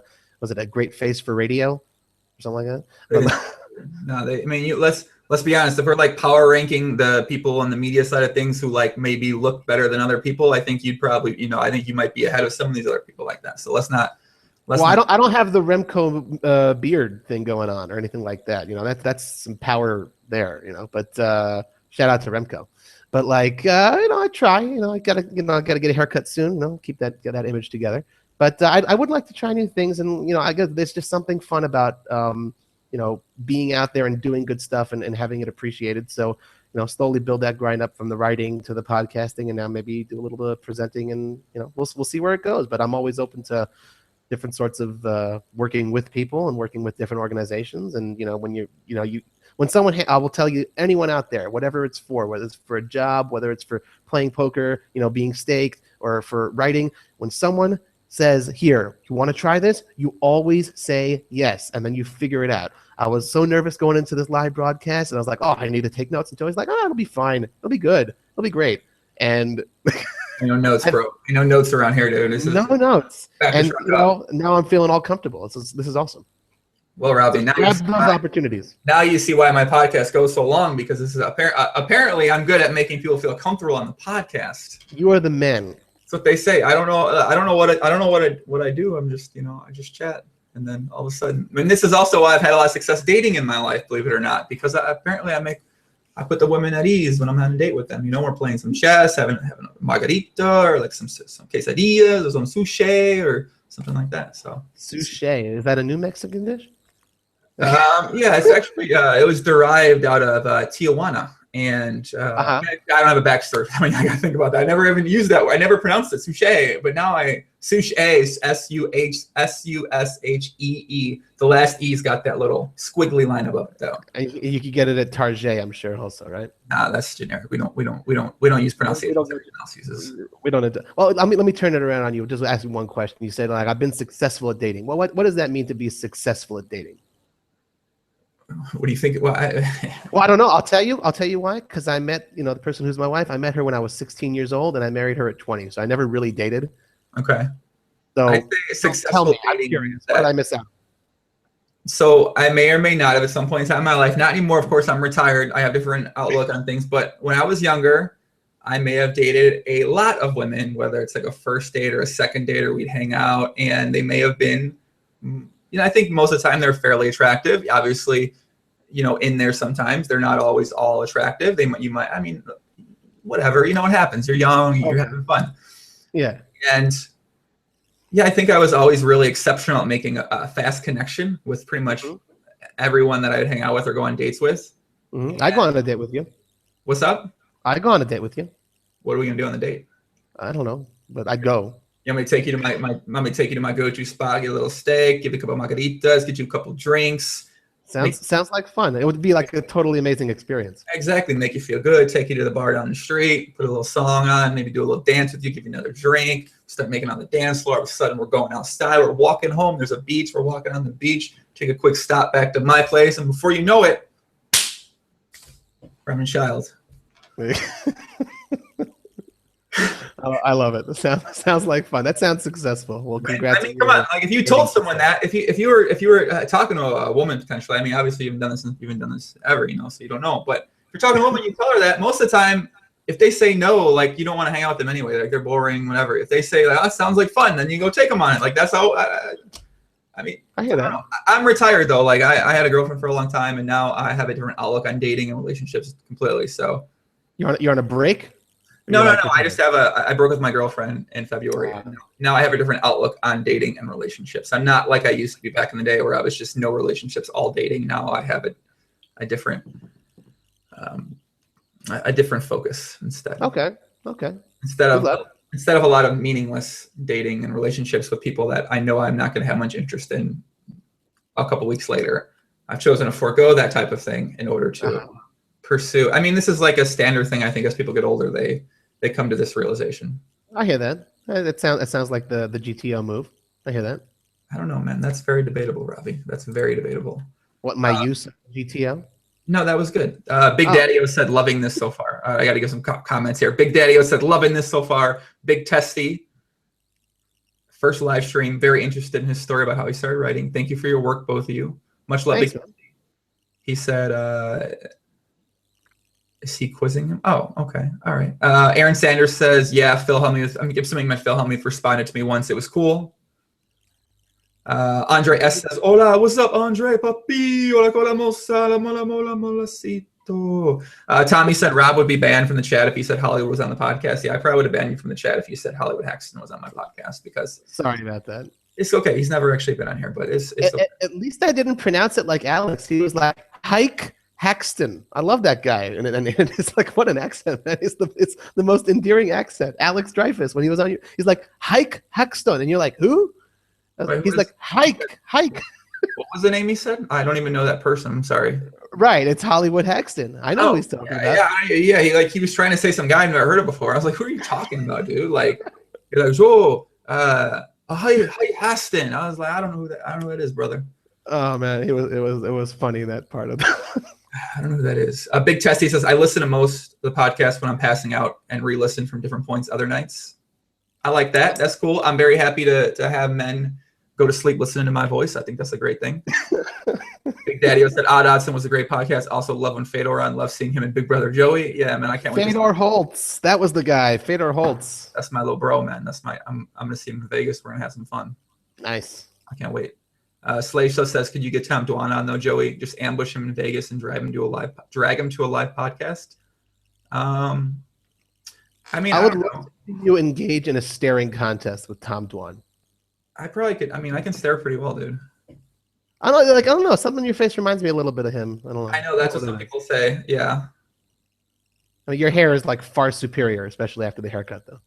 great face for radio or something like that. No, let's be honest. If we're like power ranking the people on the media side of things who like maybe look better than other people, I think you'd probably, I think you might be ahead of some of these other people like that. So I don't have the Remco beard thing going on or anything like that. That's some power there. But shout out to Remco. But like I try. I gotta get a haircut soon. Get that image together. But I would like to try new things, and I guess there's just something fun about being out there and doing good stuff and having it appreciated. So, slowly build that grind up from the writing to the podcasting, and now maybe do a little bit of presenting, and we'll see where it goes. But I'm always open to different sorts of working with people and working with different organizations. And when someone, I will tell you, anyone out there, whatever it's for, whether it's for a job, whether it's for playing poker, being staked, or for writing, when someone says, here, you want to try this? You always say yes, and then you figure it out. I was so nervous going into this live broadcast, and I was like, oh, I need to take notes. And Joey's like, oh, it'll be fine. It'll be good. It'll be great. And notes, bro. Notes around here, dude. This is no notes. And now I'm feeling all comfortable. This is awesome. Well, Robbie, now grab those opportunities. Now you see why my podcast goes so long, because this is apparently I'm good at making people feel comfortable on the podcast. You are the man. That's what they say. I don't know what I do. I'm just, I just chat. And then all of a sudden, this is also why I've had a lot of success dating in my life, believe it or not, because apparently I put the women at ease when I'm on a date with them. We're playing some chess, having a margarita, or like some quesadillas, or some sushi, or something like that. So sushi, is that a New Mexican dish? Yeah, it's actually it was derived out of Tijuana. And I don't have a backstory. I gotta think about that. I never even used that word. I never pronounced it, sushi. But now sushi is S-U-S-H-E-E. The last E's got that little squiggly line above it, though. And you could get it at Target, I'm sure, also, right? Nah, that's generic. We don't use pronunciation. We don't. Well, let me turn it around on you. Just ask you one question. You said like I've been successful at dating. Well, what does that mean to be successful at dating? What do you think? Well, I don't know. I'll tell you why. Because I met, the person who's my wife. I met her when I was 16 years old, and I married her at 20. So I never really dated. Okay. So I think successful dating. I'm curious. What did I miss out? So I may or may not have at some point in time in my life. Not anymore, of course. I'm retired. I have different outlook on things. But when I was younger, I may have dated a lot of women, whether it's like a first date or a second date, or we'd hang out, and they may have been. I think most of the time they're fairly attractive. Obviously, in there sometimes they're not always all attractive. Whatever. What happens? You're young, you're having fun. Yeah. And I think I was always really exceptional at making a fast connection with pretty much everyone that I'd hang out with or go on dates with. Mm-hmm. I'd go on a date with you. What's up? I'd go on a date with you. What are we gonna do on the date? I don't know, but I'd go. You want me to take you to my go-to spot, get a little steak, give you a couple of margaritas, get you a couple of drinks. Sounds like fun. It would be like a totally amazing experience. Exactly. Make you feel good, take you to the bar down the street, put a little song on, maybe do a little dance with you, give you another drink, start making on the dance floor. All of a sudden we're going outside, we're walking home, there's a beach, we're walking on the beach, take a quick stop back to my place, and before you know it, Reverend Child. I I love it. It sounds like fun. That sounds successful. Well, congrats. I mean, come on. Like, if you told someone that, if you were talking to a woman potentially, I mean, obviously you've done this ever, so you don't know. But if you're talking to a woman, you tell her that. Most of the time, if they say no, like, you don't want to hang out with them anyway. Like, they're boring, whatever. If they say, like, oh, that sounds like fun, then you go take them on it. Like, that's how. I mean, I hear that. I'm retired though. Like, I had a girlfriend for a long time, and now I have a different outlook on dating and relationships completely. So you're on a break. No. I broke with my girlfriend in February. Now I have a different outlook on dating and relationships. I'm not like I used to be back in the day where I was just no relationships, all dating. Now I have a different focus instead. Okay. Instead of a lot of meaningless dating and relationships with people that I know I'm not going to have much interest in a couple weeks later, I've chosen to forego that type of thing in order to pursue. I mean, this is like a standard thing. I think as people get older, they come to this realization. I hear that. It sounds like the GTO move. I hear that. I don't know, man. That's very debatable, Robbie. That's very debatable. What, my use of GTO? No, that was good. Big Daddy-O said, loving this so far. I got to give some comments here. Big Daddy-O said, loving this so far. Big Testy, first live stream. Very interested in his story about how he started writing. Thank you for your work, both of you. Much love. Thanks, Big Testy. He said, is he quizzing him? Oh, okay. All right. Aaron Sanders says, yeah, Phil helped me with, give something my Phil helped me responded to me once. It was cool. Andre S says, hola, what's up, Andre? Papi, hola, hola, mola, mola, mola, molacito. Tommy said Rob would be banned from the chat if he said Hollywood was on the podcast. Yeah, I probably would have banned you from the chat if you said Hollywood Hexton was on my podcast, because sorry about that. It's okay. He's never actually been on here, but it's okay. At least I didn't pronounce it like Alex. He was like, Hike Hexton. I love that guy. And it's like, what an accent, man. It's the most endearing accent. Alex Dreyfus, when he was on you, he's like, Hike Hexton. And you're like, who? Wait, he's like, Hike. What was the name he said? I don't even know that person. I'm sorry. Right. It's Hollywood Hexton. I know who he's talking about. Yeah. He was trying to say some guy I've never heard of before. I was like, who are you talking about, dude? Like, you're like, oh, hi, Hexton. I was like, I don't know who that is, brother. Oh man, it was funny, that part of that. I don't know who that is. Big Testy says, I listen to most of the podcast when I'm passing out and re-listen from different points other nights. I like that. That's cool. I'm very happy to have men go to sleep listening to my voice. I think that's a great thing. Big Daddy said, Odd Odson was a great podcast. Also love when Fedor on. Love seeing him and Big Brother Joey. Yeah, man, I can't wait. Fedor Holtz. That was the guy. Fedor Holtz. That's my little bro, man. I'm going to see him in Vegas. We're going to have some fun. Nice. I can't wait. Slave so says, could you get Tom Dwan on though, Joey? Just ambush him in Vegas and drag him to a live podcast. I mean, I would love to see you engage in a staring contest with Tom Dwan. I probably could. I mean, I can stare pretty well, dude. I don't know. Something in your face reminds me a little bit of him. I don't know. I know that's what some people say. Yeah. I mean, your hair is like far superior, especially after the haircut, though.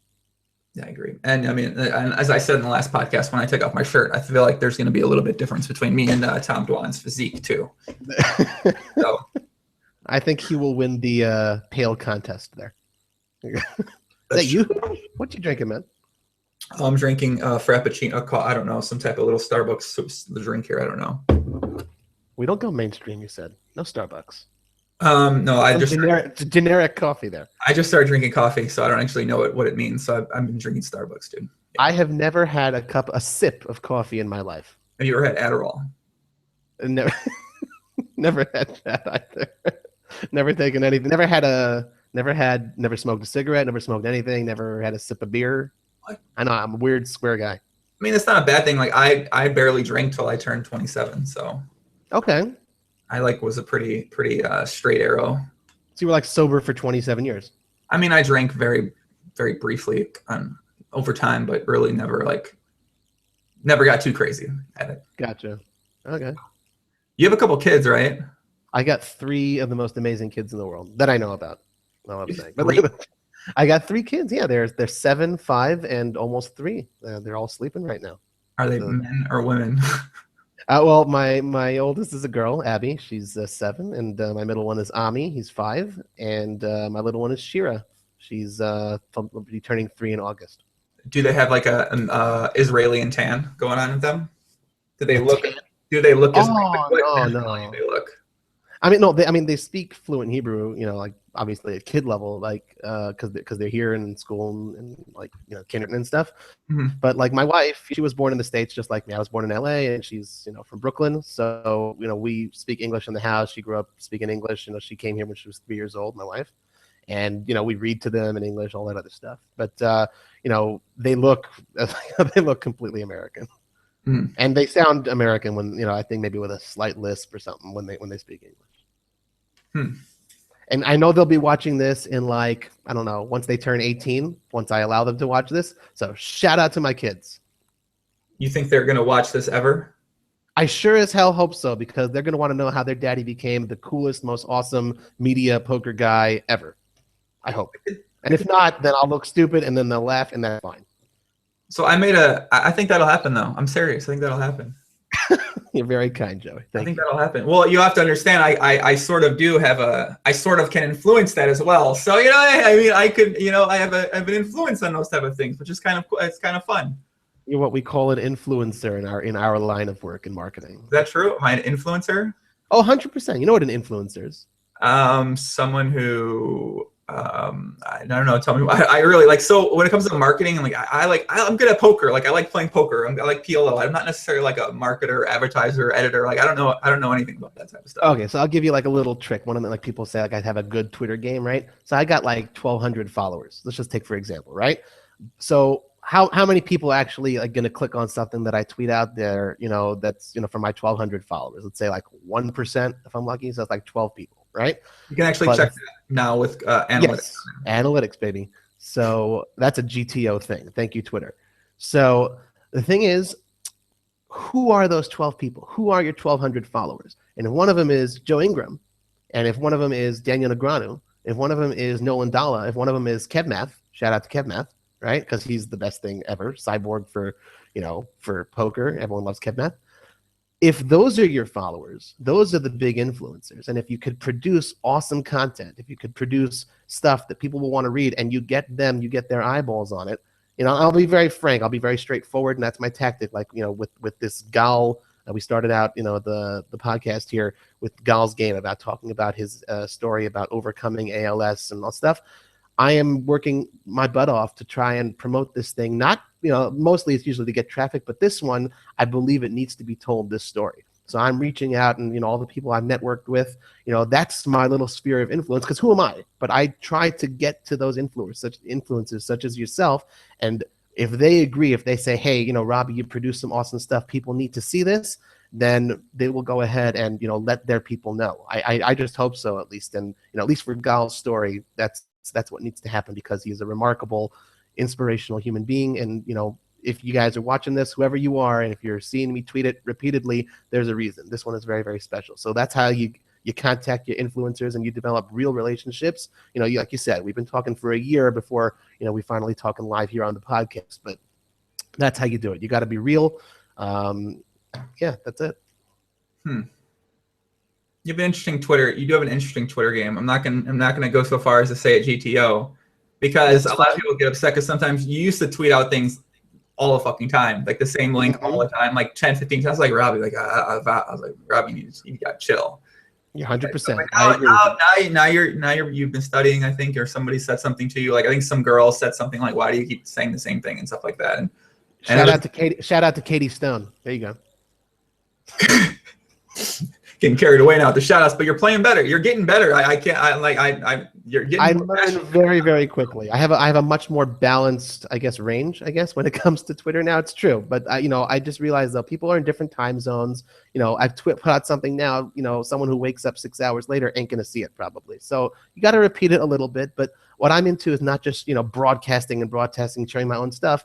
Yeah, I agree. And I mean, as I said in the last podcast, when I take off my shirt, I feel like there's going to be a little bit difference between me and Tom Dwan's physique too. So, I think he will win the pale contest there. Is that you? What you drinking, man? I'm drinking Frappuccino. I don't know, some type of little Starbucks drink here. I don't know. We don't go mainstream, you said. No Starbucks. No, I just generic coffee there. I just started drinking coffee, so I don't actually know what it means. So I've been drinking Starbucks, dude. Yeah. I have never had a sip of coffee in my life. Have you ever had Adderall? Never had that either. Never taken anything. Never smoked a cigarette. Never smoked anything. Never had a sip of beer. What? I know, I'm a weird square guy. I mean, it's not a bad thing. Like I barely drank till I turned 27. So okay. I was a pretty straight arrow. So you were like sober for 27 years. I mean, I drank very, very briefly over time, but really never got too crazy at it. Gotcha. Okay. You have a couple kids, right? I got 3 of the most amazing kids in the world that I know about. That's what I'm saying. But I got 3 kids. Yeah, they're 7, 5, and almost 3. They're all sleeping right now. Are they men or women? Well, my oldest is a girl, Abby. She's 7, and my middle one is Ami. He's 5, and my little one is Shira. She's turning 3 in August. Do they have like an Israeli and tan going on with them? Do they look? Do they look as no. they look? I mean, no, they speak fluent Hebrew, like obviously at kid level, like because they're here in school and like kindergarten and stuff. Mhm. But like my wife, she was born in the States just like me. I was born in LA, and she's from Brooklyn, so we speak English in the house. She grew up speaking English. She came here when she was 3 years old, my wife, and we read to them in English, all that other stuff. But they look they look completely American. Mhm. And they sound American when I think maybe with a slight lisp or something when they speak English. Hmm. And I know they'll be watching this in like, I don't know, once they turn 18, once I allow them to watch this. So shout out to my kids. You think they're gonna watch this ever? I sure as hell hope so, because they're going to want to know how their daddy became the coolest, most awesome media poker guy ever. I hope. And if not, then I'll look stupid and then they'll laugh and that's fine. So I think that'll happen though. I'm serious. I think that'll happen. You're very kind, Joey. I think that'll happen. Well, you have to understand, I sort of do have I sort of can influence that as well. So, I mean, I could, I have an influence on those type of things, which is it's kind of fun. You're what we call an influencer in our line of work in marketing. Is that true? Am I an influencer? Oh, 100%. You know what an influencer is? Someone who, I don't know. Tell me. I really like. So when it comes to marketing, I'm good at poker. Like I like playing poker. I like PLO. I'm not necessarily like a marketer, advertiser, editor. Like I don't know anything about that type of stuff. Okay, so I'll give you like a little trick. One of the like people say like I have a good Twitter game, right? So I got like 1,200 followers. Let's just take for example, right? So how many people actually are going to click on something that I tweet out there? That's for my 1,200 followers. Let's say like 1% if I'm lucky. So it's like 12 people. Right? You can actually check that now with analytics. Yes, analytics, baby. So that's a GTO thing. Thank you, Twitter. So the thing is, who are those 12 people? Who are your 1,200 followers? And if one of them is Joe Ingram, and if one of them is Daniel Negreanu, if one of them is Nolan Dalla, if one of them is KevMath, shout out to KevMath, right? Because he's the best thing ever. Cyborg for poker. Everyone loves KevMath. If those are your followers, those are the big influencers. And if you could produce awesome content, if you could produce stuff that people will want to read and you get their eyeballs on it, I'll be very frank, I'll be very straightforward. And that's my tactic. Like, with this Gal, we started out, the podcast here with Gal's game about talking about his story about overcoming ALS and all stuff. I am working my butt off to try and promote this thing. Not, mostly it's usually to get traffic, but this one, I believe it needs to be told this story. So I'm reaching out and, all the people I've networked with, that's my little sphere of influence, because who am I? But I try to get to those influencers such as yourself. And if they agree, if they say, hey, Robbie, you produce some awesome stuff, people need to see this, then they will go ahead and, let their people know. I just hope so, at least. And, at least for Gal's story, that's what needs to happen, because he's a remarkable, inspirational human being. And, if you guys are watching this, whoever you are, and if you're seeing me tweet it repeatedly, there's a reason. This one is very, very special. So that's how you contact your influencers and you develop real relationships. Like you said, we've been talking for a year before, we finally talking live here on the podcast, but that's how you do it. You got to be real. Yeah, that's it. You have an interesting Twitter. You do have an interesting Twitter game. I'm not gonna go so far as to say at GTO, because a lot of people get upset because sometimes you used to tweet out things all the fucking time, like the same link all the time, like 10, 15 times. Like Robbie, like I was like, Robbie, you got to chill. You're 100%. Like, now you've been studying, I think, or somebody said something to you. Like I think some girl said something like, "Why do you keep saying the same thing?" and stuff like that. And shout out to Katie Stone. There you go. Getting carried away now with the shout outs, but you're playing better. You're getting better. You're getting. I learn very, very quickly. I have a much more balanced, range, when it comes to Twitter now. It's true, but I just realized though people are in different time zones. I've put out something now. Someone who wakes up 6 hours later ain't gonna see it probably. So you got to repeat it a little bit. But what I'm into is not just broadcasting, sharing my own stuff.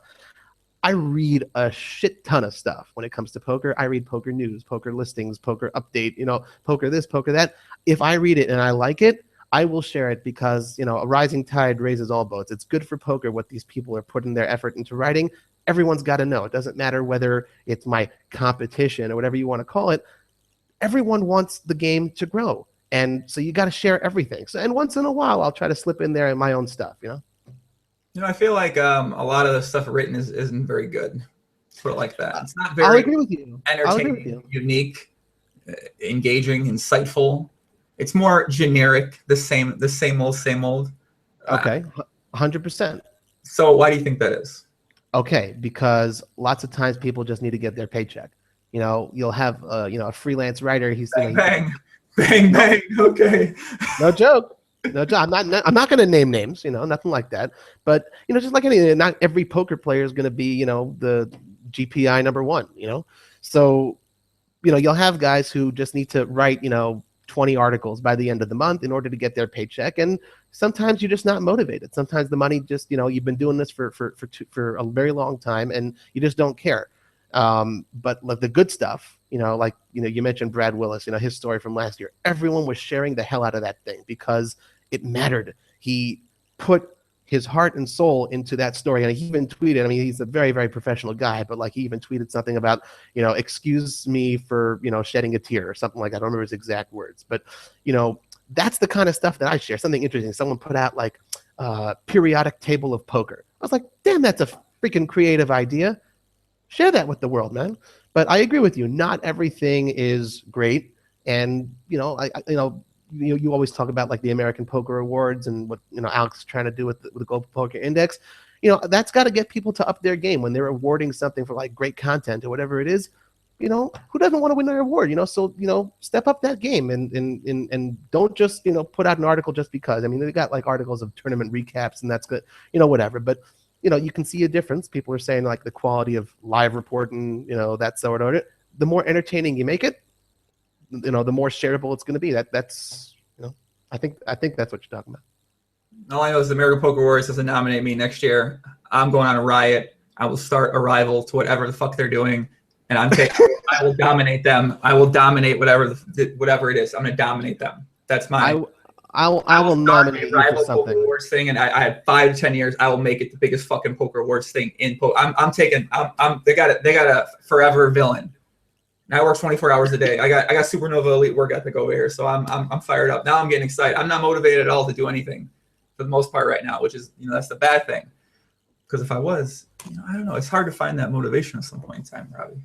I read a shit ton of stuff when it comes to poker. I read poker news, poker listings, poker update, poker this, poker that. If I read it and I like it, I will share it, because, a rising tide raises all boats. It's good for poker what these people are putting their effort into writing. Everyone's got to know. It doesn't matter whether it's my competition or whatever you want to call it. Everyone wants the game to grow. And so you got to share everything. So, and once in a while, I'll try to slip in there my own stuff, I feel like a lot of the stuff written isn't very good. Put it like that. It's not very I'll agree with you. entertaining, unique, engaging, insightful. It's more generic, the same old. Okay, 100%. So why do you think that is? Okay, because lots of times people just need to get their paycheck. You know, you'll have a freelance writer. He's bang, bang, bang. Okay. No joke. No joke. I'm not going to name names. You know, nothing like that. But just like anything, not every poker player is going to be the GPI #1. So you'll have guys who just need to write 20 articles by the end of the month in order to get their paycheck. And sometimes you're just not motivated. Sometimes the money just, you've been doing this for a very long time and you just don't care. But like the good stuff, you mentioned Brad Willis, his story from last year, everyone was sharing the hell out of that thing because it mattered. He put his heart and soul into that story. And he even tweeted, I mean, he's a very, very professional guy, but like he even tweeted something about, excuse me for, shedding a tear or something like that. I don't remember his exact words, but, that's the kind of stuff that I share. Something interesting. Someone put out like a periodic table of poker. I was like, damn, that's a freaking creative idea. Share that with the world, man. But I agree with you. Not everything is great. And, you always talk about like the American Poker Awards and what Alex is trying to do with the Global Poker Index. That's got to get people to up their game when they're awarding something for like great content or whatever it is. Who doesn't want to win their award? So step up that game and don't just put out an article just because. I mean, they got like articles of tournament recaps and that's good, whatever. But you can see a difference. People are saying like the quality of live reporting, that sort of. The more entertaining you make it, the more shareable it's going to be. That's I think that's what you're talking about. All I know is the American Poker Awards doesn't nominate me next year. I'm going on a riot. I will start a rival to whatever the fuck they're doing, and I will dominate them. I will dominate whatever it is. I'm going to dominate them. That's my. I will nominate you for something. Poker Awards thing, and I had 5 to 10 years. I will make it the biggest fucking Poker Awards thing in poker. They got a forever villain. Now I work 24 hours a day. I got Supernova elite work ethic over here, so I'm fired up. Now I'm getting excited. I'm not motivated at all to do anything for the most part right now, which is that's the bad thing. Because if I was, I don't know. It's hard to find that motivation at some point in time, Robbie.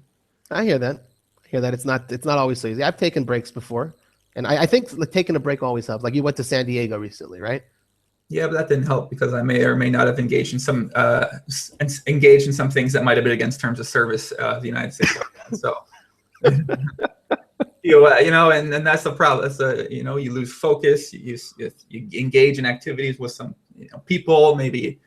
I hear that. It's not always so easy. I've taken breaks before, and I think like taking a break always helps. Like you went to San Diego recently, right? Yeah, but that didn't help because I may or may not have engaged in some things that might have been against terms of service of the United States. So. And that's the problem. That's you lose focus. You engage in activities with some people. Maybe.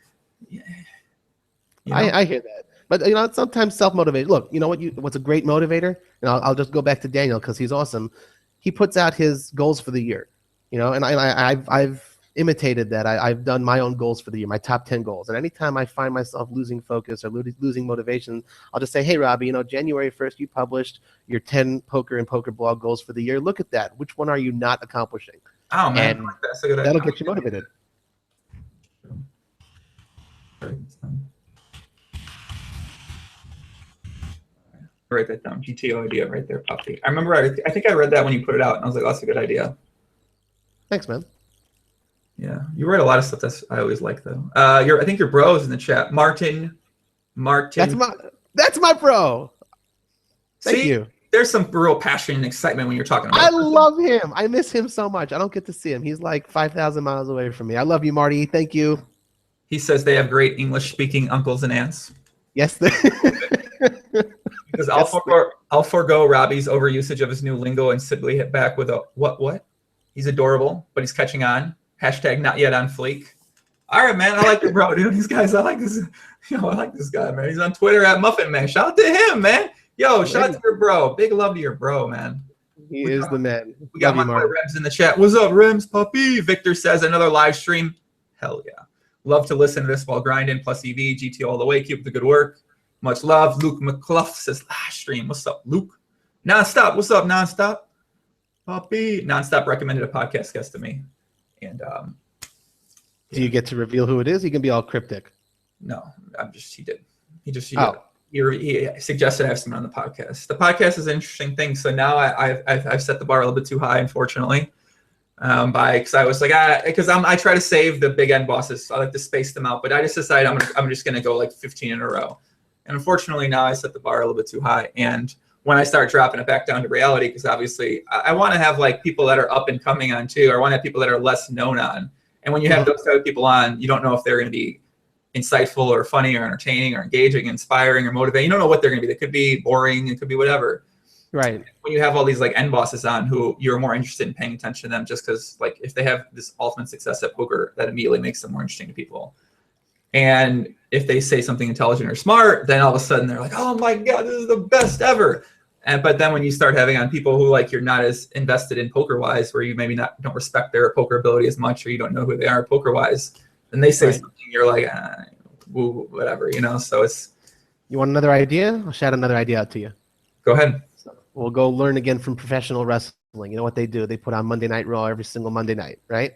I hear that, but sometimes self-motivated. Look, what's a great motivator? And I'll just go back to Daniel because he's awesome. He puts out his goals for the year, and I've imitated that. I've done my own goals for the year, my top 10 goals. And anytime I find myself losing focus or losing motivation, I'll just say, hey, Robbie, January 1st, you published your 10 poker and poker blog goals for the year. Look at that. Which one are you not accomplishing? Oh, man. And that's a good idea. That'll get you motivated. Write that down. GTO idea right there, Poppy. I remember, I think I read that when you put it out, and I was like, oh, that's a good idea. Thanks, man. Yeah, you write a lot of stuff. I always like though. I think your bro is in the chat. Martin. That's my bro. Thank you. There's some real passion and excitement when you're talking about. I love him. I miss him so much. I don't get to see him. He's like 5,000 miles away from me. I love you, Marty. Thank you. He says they have great English-speaking uncles and aunts. Yes. Because I'll forego Robbie's overusage of his new lingo and simply hit back with a what? He's adorable, but he's catching on. Hashtag not yet on fleek. All right, man. I like your bro, dude. These guys, I like this. I like this guy, man. He's on Twitter at Muffin Man. Shout out to him, man. Yo, shout out to your bro. Big love to your bro, man. He is the man. We got my boy Rems in the chat. What's up, Rems, puppy? Victor says another live stream. Hell yeah. Love to listen to this while grinding. Plus EV, GTO all the way. Keep up the good work. Much love. Luke McCluff says live stream. What's up, Luke? Nonstop. What's up, Nonstop? Puppy. Nonstop recommended a podcast guest to me. And do you get to reveal who it is? He can be all cryptic. No, he did. He suggested I have someone on the podcast. The podcast is an interesting thing. So now I've set the bar a little bit too high, unfortunately. Because I was like, because I try to save the big end bosses. I like to space them out, but I just decided I'm just gonna go like 15 in a row. And unfortunately now I set the bar a little bit too high. And when I start dropping it back down to reality, because obviously I want to have like people that are up and coming on too, or I want to have people that are less known on. And when you have those type of people on, you don't know if they're going to be insightful or funny or entertaining or engaging, inspiring or motivating. You don't know what they're going to be. They could be boring. It could be whatever. Right. When you have all these like end bosses on who you're more interested in paying attention to them, just because like if they have this ultimate success at poker, that immediately makes them more interesting to people. And if they say something intelligent or smart, then all of a sudden they're like, oh my God, this is the best ever. But then when you start having on people who like you're not as invested in poker wise, where you maybe don't respect their poker ability as much, or you don't know who they are poker wise, then they say something, you're like, woo, whatever, you know. So it's. You want another idea? I'll shout another idea out to you. Go ahead. We'll go learn again from professional wrestling. You know what they do? They put on Monday Night Raw every single Monday night, right?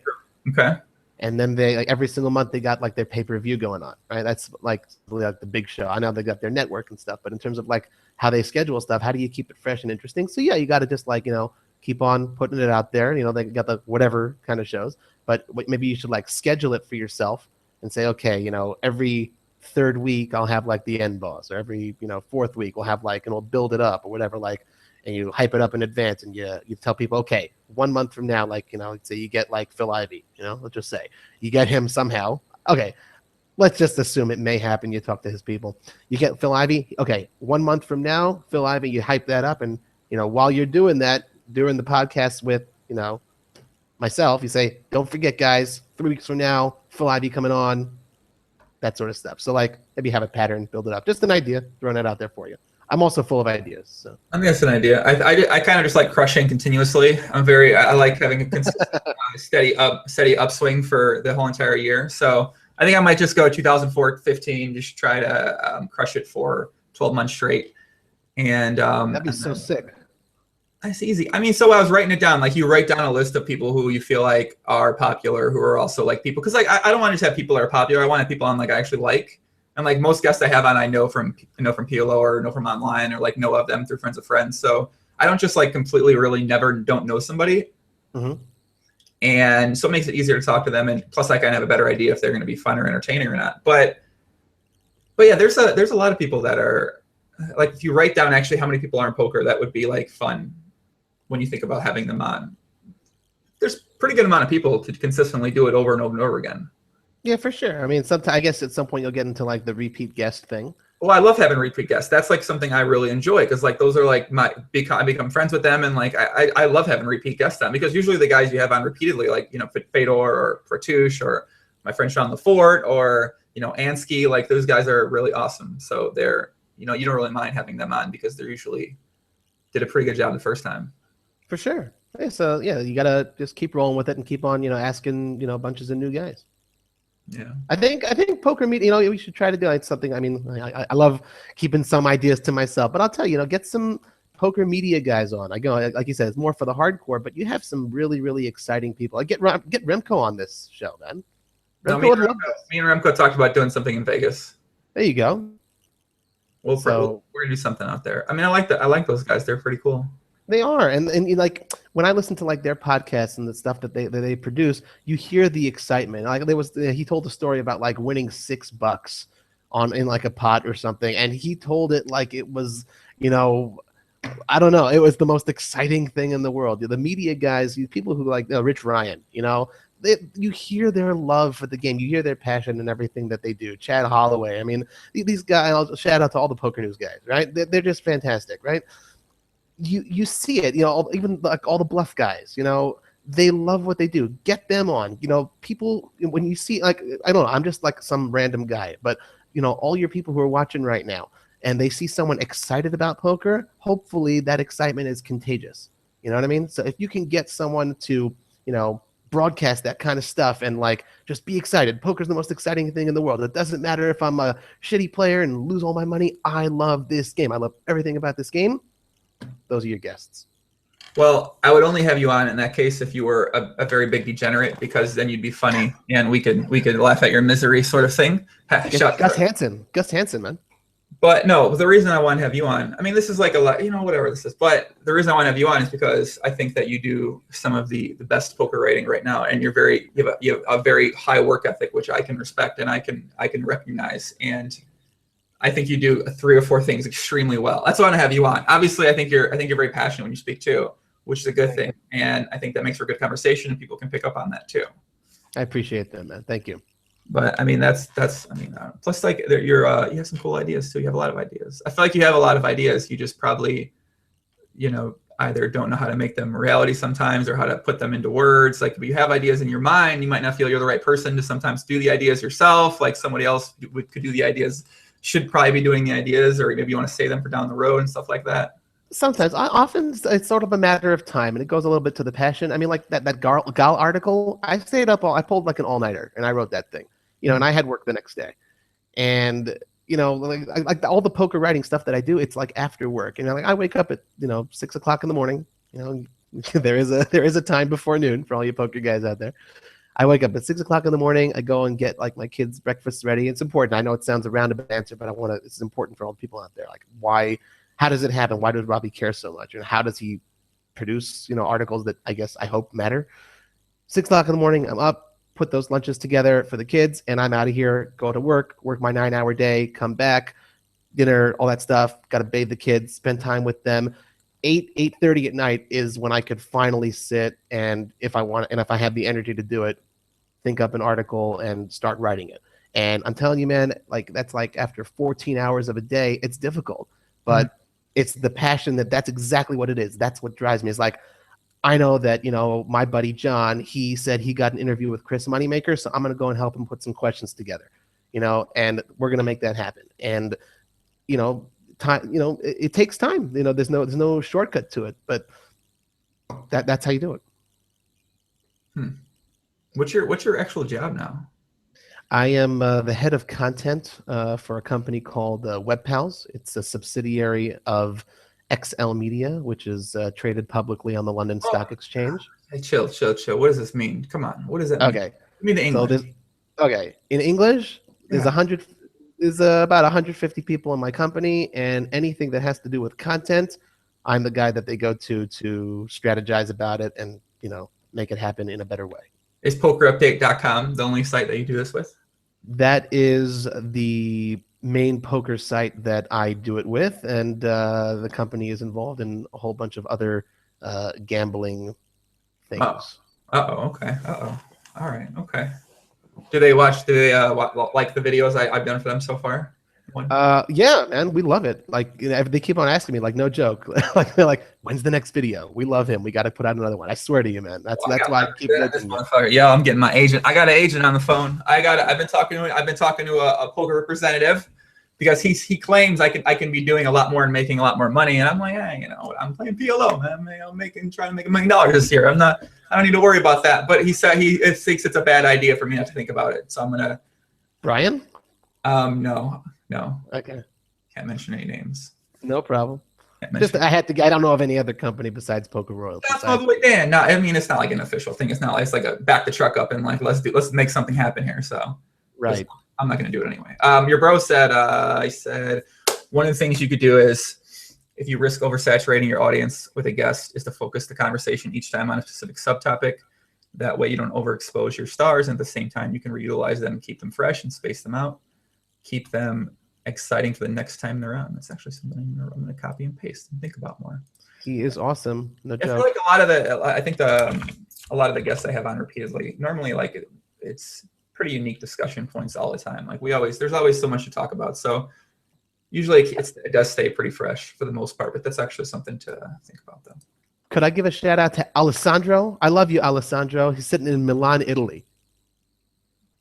Okay. And then they like every single month they got like their pay-per-view going on, right? That's like the big show. I know they got their network and stuff, but in terms of like how they schedule stuff, how do you keep it fresh and interesting? So yeah, you got to just like, you know, keep on putting it out there. You know, they got the whatever kind of shows, but maybe you should like schedule it for yourself and say, okay, you know, every third week I'll have like the end boss, or every, you know, fourth week we'll have like, and we'll build it up or whatever, like, and you hype it up in advance, and you tell people, okay, 1 month from now, like, you know, say you get like Phil Ivey, you know, let's just say you get him somehow. Okay, let's just assume it may happen. You talk to his people, you get Phil Ivey. Okay, 1 month from now, Phil Ivey, you hype that up, and you know, while you're doing that, during the podcast with, you know, myself, you say, don't forget, guys, 3 weeks from now, Phil Ivey coming on, that sort of stuff. So like maybe have a pattern, build it up. Just an idea, throwing it out there for you. I'm also full of ideas. So. I think that's an idea. I kind of just like crushing continuously. I like having a consistent, steady upswing for the whole entire year. So I think I might just go 2015, just try to crush it for 12 months straight. And that'd be so sick. That's easy. I mean, so I was writing it down. Like you write down a list of people who you feel like are popular, who are also like people. Because like I don't want to just have people that are popular. I want to have people on like I actually like. And like most guests I have on, I know from PLO or know from online, or like know of them through friends of friends. So I don't just like completely really don't know somebody. Mm-hmm. And so it makes it easier to talk to them. And plus I kind of have a better idea if they're going to be fun or entertaining or not. But yeah, there's a lot of people that are like, if you write down actually how many people are in poker, that would be like fun when you think about having them on. There's a pretty good amount of people to consistently do it over and over and over again. Yeah, for sure. I mean, sometimes I guess at some point you'll get into like the repeat guest thing. Well, I love having repeat guests. That's like something I really enjoy, because like those are like I become friends with them, and like I love having repeat guests on, because usually the guys you have on repeatedly, like, you know, Fedor or Pratouche or my friend Sean Lafort or, you know, Ansky, like those guys are really awesome. So they're, you know, you don't really mind having them on because they're usually did a pretty good job the first time. For sure. Yeah, so yeah, you gotta just keep rolling with it and keep on, you know, asking, you know, bunches of new guys. Yeah, I think poker media, you know, we should try to do like something. I mean, I love keeping some ideas to myself, but I'll tell you, you know, get some poker media guys on. I go, like you said, it's more for the hardcore, but you have some really, really exciting people. Like get Remco on this show, man. Me and Remco talked about doing something in Vegas. There you go. We're gonna do something out there. I mean, I like those guys. They're pretty cool. They are, and like when I listen to like their podcasts and the stuff that they produce, you hear the excitement. Like he told a story about like winning $6 in like a pot or something, and he told it like it was, you know, I don't know, it was the most exciting thing in the world. The media guys, people who like Rich Ryan, you know, you hear their love for the game, you hear their passion and everything that they do. Chad Holloway, I mean, these guys. I'll shout out to all the Poker News guys, right? They're just fantastic, right? You see it, you know, even like all the bluff guys, you know, they love what they do. Get them on, you know, people, when you see, like, I don't know, I'm just like some random guy, but, you know, all your people who are watching right now and they see someone excited about poker, hopefully that excitement is contagious. You know what I mean? So if you can get someone to, you know, broadcast that kind of stuff and like just be excited. Poker's the most exciting thing in the world. It doesn't matter if I'm a shitty player and lose all my money. I love this game. I love everything about this game. Those are your guests. Well, I would only have you on in that case if you were a very big degenerate, because then you'd be funny and we could laugh at your misery, sort of thing. Gus Hansen, man. But no, the reason I want to have you on, I mean, this is like a lot, you know, whatever this is, but the reason I want to have you on is because I think that you do some of the best poker writing right now, and you have a very high work ethic, which I can respect and I can recognize. And I think you do 3 or 4 things extremely well. That's why I want to have you on. Obviously, I think you're very passionate when you speak too, which is a good thing. And I think that makes for good conversation, and people can pick up on that too. I appreciate that, man. Thank you. But I mean, plus like you have some cool ideas too. You have a lot of ideas. I feel like you have a lot of ideas. You just probably, either don't know how to make them reality sometimes, or how to put them into words. Like, if you have ideas in your mind, you might not feel you're the right person to sometimes do the ideas yourself. Like, somebody else could do the ideas, should probably be doing the ideas, or maybe you want to save them for down the road and stuff like that. Sometimes, often it's sort of a matter of time, and it goes a little bit to the passion. I mean, like that Gal article, I stayed up I pulled like an all-nighter, and I wrote that thing, and I had work the next day. And, like all the poker writing stuff that I do, it's like after work. And like I wake up at, 6 o'clock in the morning, there is a time before noon for all you poker guys out there. I wake up at 6 o'clock in the morning. I go and get like my kids' breakfast ready. It's important. I know it sounds a roundabout answer, but it's important for all the people out there. Like, how does it happen? Why does Robbie care so much? And how does he produce, articles that I hope matter? 6 o'clock in the morning, I'm up, put those lunches together for the kids, and I'm out of here, go to work my 9-hour day, come back, dinner, all that stuff. Got to bathe the kids, spend time with them. 8:30 at night is when I could finally sit, and if I have the energy to do it, think up an article and start writing it. And I'm telling you, man, like that's like after 14 hours of a day, it's difficult, but it's the passion that's exactly what it is. That's what drives me. It's like, I know that, my buddy John, he said he got an interview with Chris Moneymaker, so I'm going to go and help him put some questions together, and we're going to make that happen. And, time, it takes time. There's no shortcut to it, but that's how you do it. What's your actual job now? I am the head of content for a company called Web Pals. It's a subsidiary of XL Media, which is traded publicly on the London Stock Exchange. Hey, chill. What does this mean? Come on. What does that mean? Okay. Give me the English. So in English, there's about 150 people in my company, and anything that has to do with content, I'm the guy that they go to strategize about it and, make it happen in a better way. Is pokerupdate.com the only site that you do this with? That is the main poker site that I do it with, and the company is involved in a whole bunch of other gambling things. Okay. All right. Okay. Do they like the videos I've done for them so far? Yeah, man, we love it. Like, they keep on asking me, like, no joke. Like, they're like, when's the next video? We love him. We got to put out another one. I swear to you, man. That's why I keep looking. Yeah, I'm getting my agent. I got an agent on the phone. I've been talking to a poker representative, because he claims I can be doing a lot more and making a lot more money. And I'm like, hey, I'm playing PLO, man. I'm trying to make $1 million this year. I don't need to worry about that. But he said he thinks it's a bad idea for me not to think about it. So I'm gonna. Brian? No. Okay. Can't mention any names. No problem. I don't know of any other company besides Poker Royal. That's all the way in. No, I mean, it's not like an official thing. It's not like, it's like a back the truck up and like, let's make something happen here. So right. I'm not going to do it anyway. Your bro said, I said, one of the things you could do is, if you risk oversaturating your audience with a guest, is to focus the conversation each time on a specific subtopic. That way you don't overexpose your stars, and at the same time you can reutilize them and keep them fresh and space them out. Keep them exciting for the next time they're on. That's actually something I'm going to copy and paste and think about more. He is awesome. No joke. I feel like a lot of the guests I have on repeatedly, normally like it's pretty unique discussion points all the time. Like there's always so much to talk about. So usually it does stay pretty fresh for the most part, but that's actually something to think about though. Could I give a shout out to Alessandro? I love you, Alessandro. He's sitting in Milan, Italy.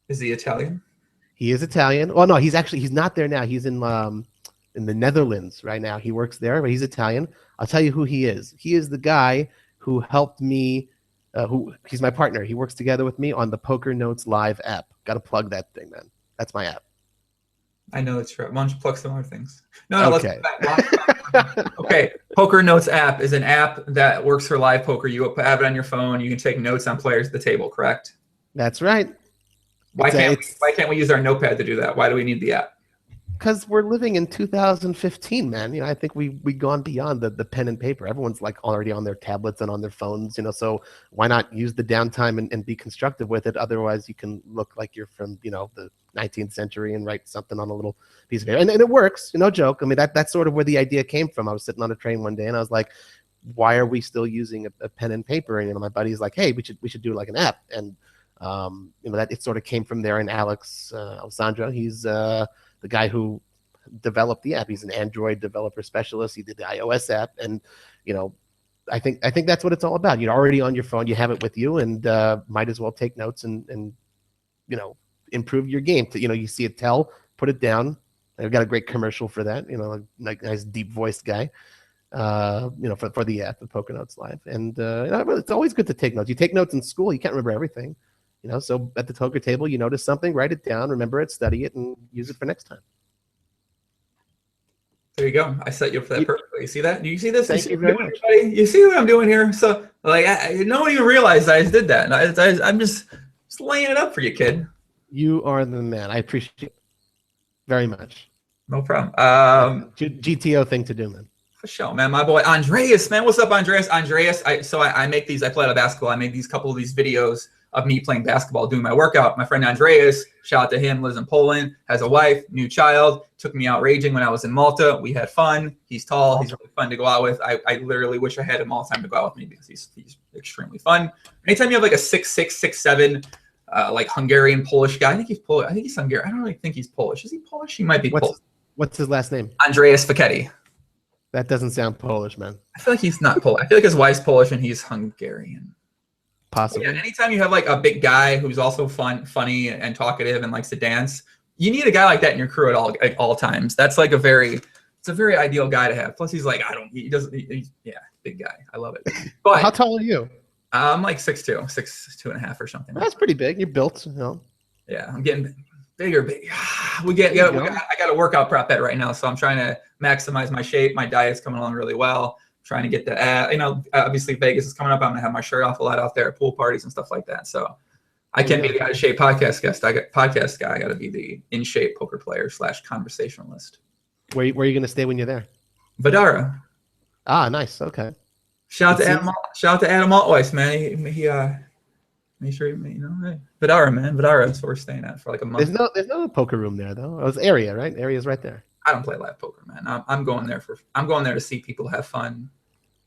Is he Italian? He is Italian. Well, no, he's not there now. He's in the Netherlands right now. He works there, but he's Italian. I'll tell you who he is. He is the guy who helped me. He's my partner. He works together with me on the Poker Notes Live app. Got to plug that thing, man. That's my app. I know that's right. Why don't you plug some other things? No, okay. Okay. Poker Notes app is an app that works for live poker. You have it on your phone. You can take notes on players at the table, correct? That's right. Why can't we use our notepad to do that? Why do we need the app? Because we're living in 2015, man. You know, I think we've gone beyond the pen and paper. Everyone's like already on their tablets and on their phones, you know, so why not use the downtime and be constructive with it? Otherwise, you can look like you're from, you know, the 19th century and write something on a little piece of paper. And it works, no joke. I mean, that's sort of where the idea came from. I was sitting on a train one day and I was like, why are we still using a pen and paper? And, you know, my buddy's like, hey, we should do like an app. And, you know, that it sort of came from there. And Alex Alessandro, he's the guy who developed the app. He's an Android developer specialist. He did the iOS app, and you know, I think that's what it's all about. You're already on your phone, you have it with you, and might as well take notes and you know, improve your game. You know, you see a tell, put it down. I've got a great commercial for that. You know, like nice deep voiced guy. You know, for the app, the Poker Notes Live, and you know, it's always good to take notes. You take notes in school, you can't remember everything. You know, so at the poker table, you notice something, write it down, remember it, study it, and use it for next time. There you go. I set you up for that perfectly. You see that? Do you see this? Thank you very much. You see what I'm doing here? So, like, no one even realized I just did that. And I'm just laying it up for you, kid. You are the man. I appreciate it very much. No problem. GTO thing to do, man. For sure, man. My boy Andreas, man. What's up, Andreas? Andreas, I make these. I play a lot of basketball. I make these couple of these videos of me playing basketball, doing my workout. My friend Andreas, shout out to him, lives in Poland, has a wife, new child, took me out raging when I was in Malta. We had fun. He's tall. He's really fun to go out with. I literally wish I had him all the time to go out with me because he's extremely fun. Anytime you have like a 6'6", 6'7", like Hungarian Polish guy, I think he's Polish. I think he's Hungarian. I don't really think he's Polish. Is he Polish? He might be Polish. What's his last name? Andreas Facchetti. That doesn't sound Polish, man. I feel like he's not Polish. I feel like his wife's Polish and he's Hungarian. Possibly. Yeah, anytime you have like a big guy who's also funny and talkative and likes to dance, you need a guy like that in your crew at all times. That's like it's a very ideal guy to have. Plus he's like, yeah, big guy. I love it. But how tall are you? I'm like 6'2", 6'2.5" or something. That's pretty big. You're built, you know. Yeah, I'm getting bigger. I got a workout prep at right now, so I'm trying to maximize my shape. My diet's coming along really well. Trying to get the, you know, obviously Vegas is coming up. I'm gonna have my shirt off a lot out there at pool parties and stuff like that. So I can't be the out of shape podcast guy. I got to be the in shape poker player / conversationalist. Where are you gonna stay when you're there? Vidara. Ah, nice. Okay. Shout out to Adam Altweiss, man. He make sure you know, hey, Vidara, man. Vidara is where we're staying at for like a month. There's no poker room there though. It was area, right? Area's right there. I don't play live poker, man. I'm going there to see people have fun.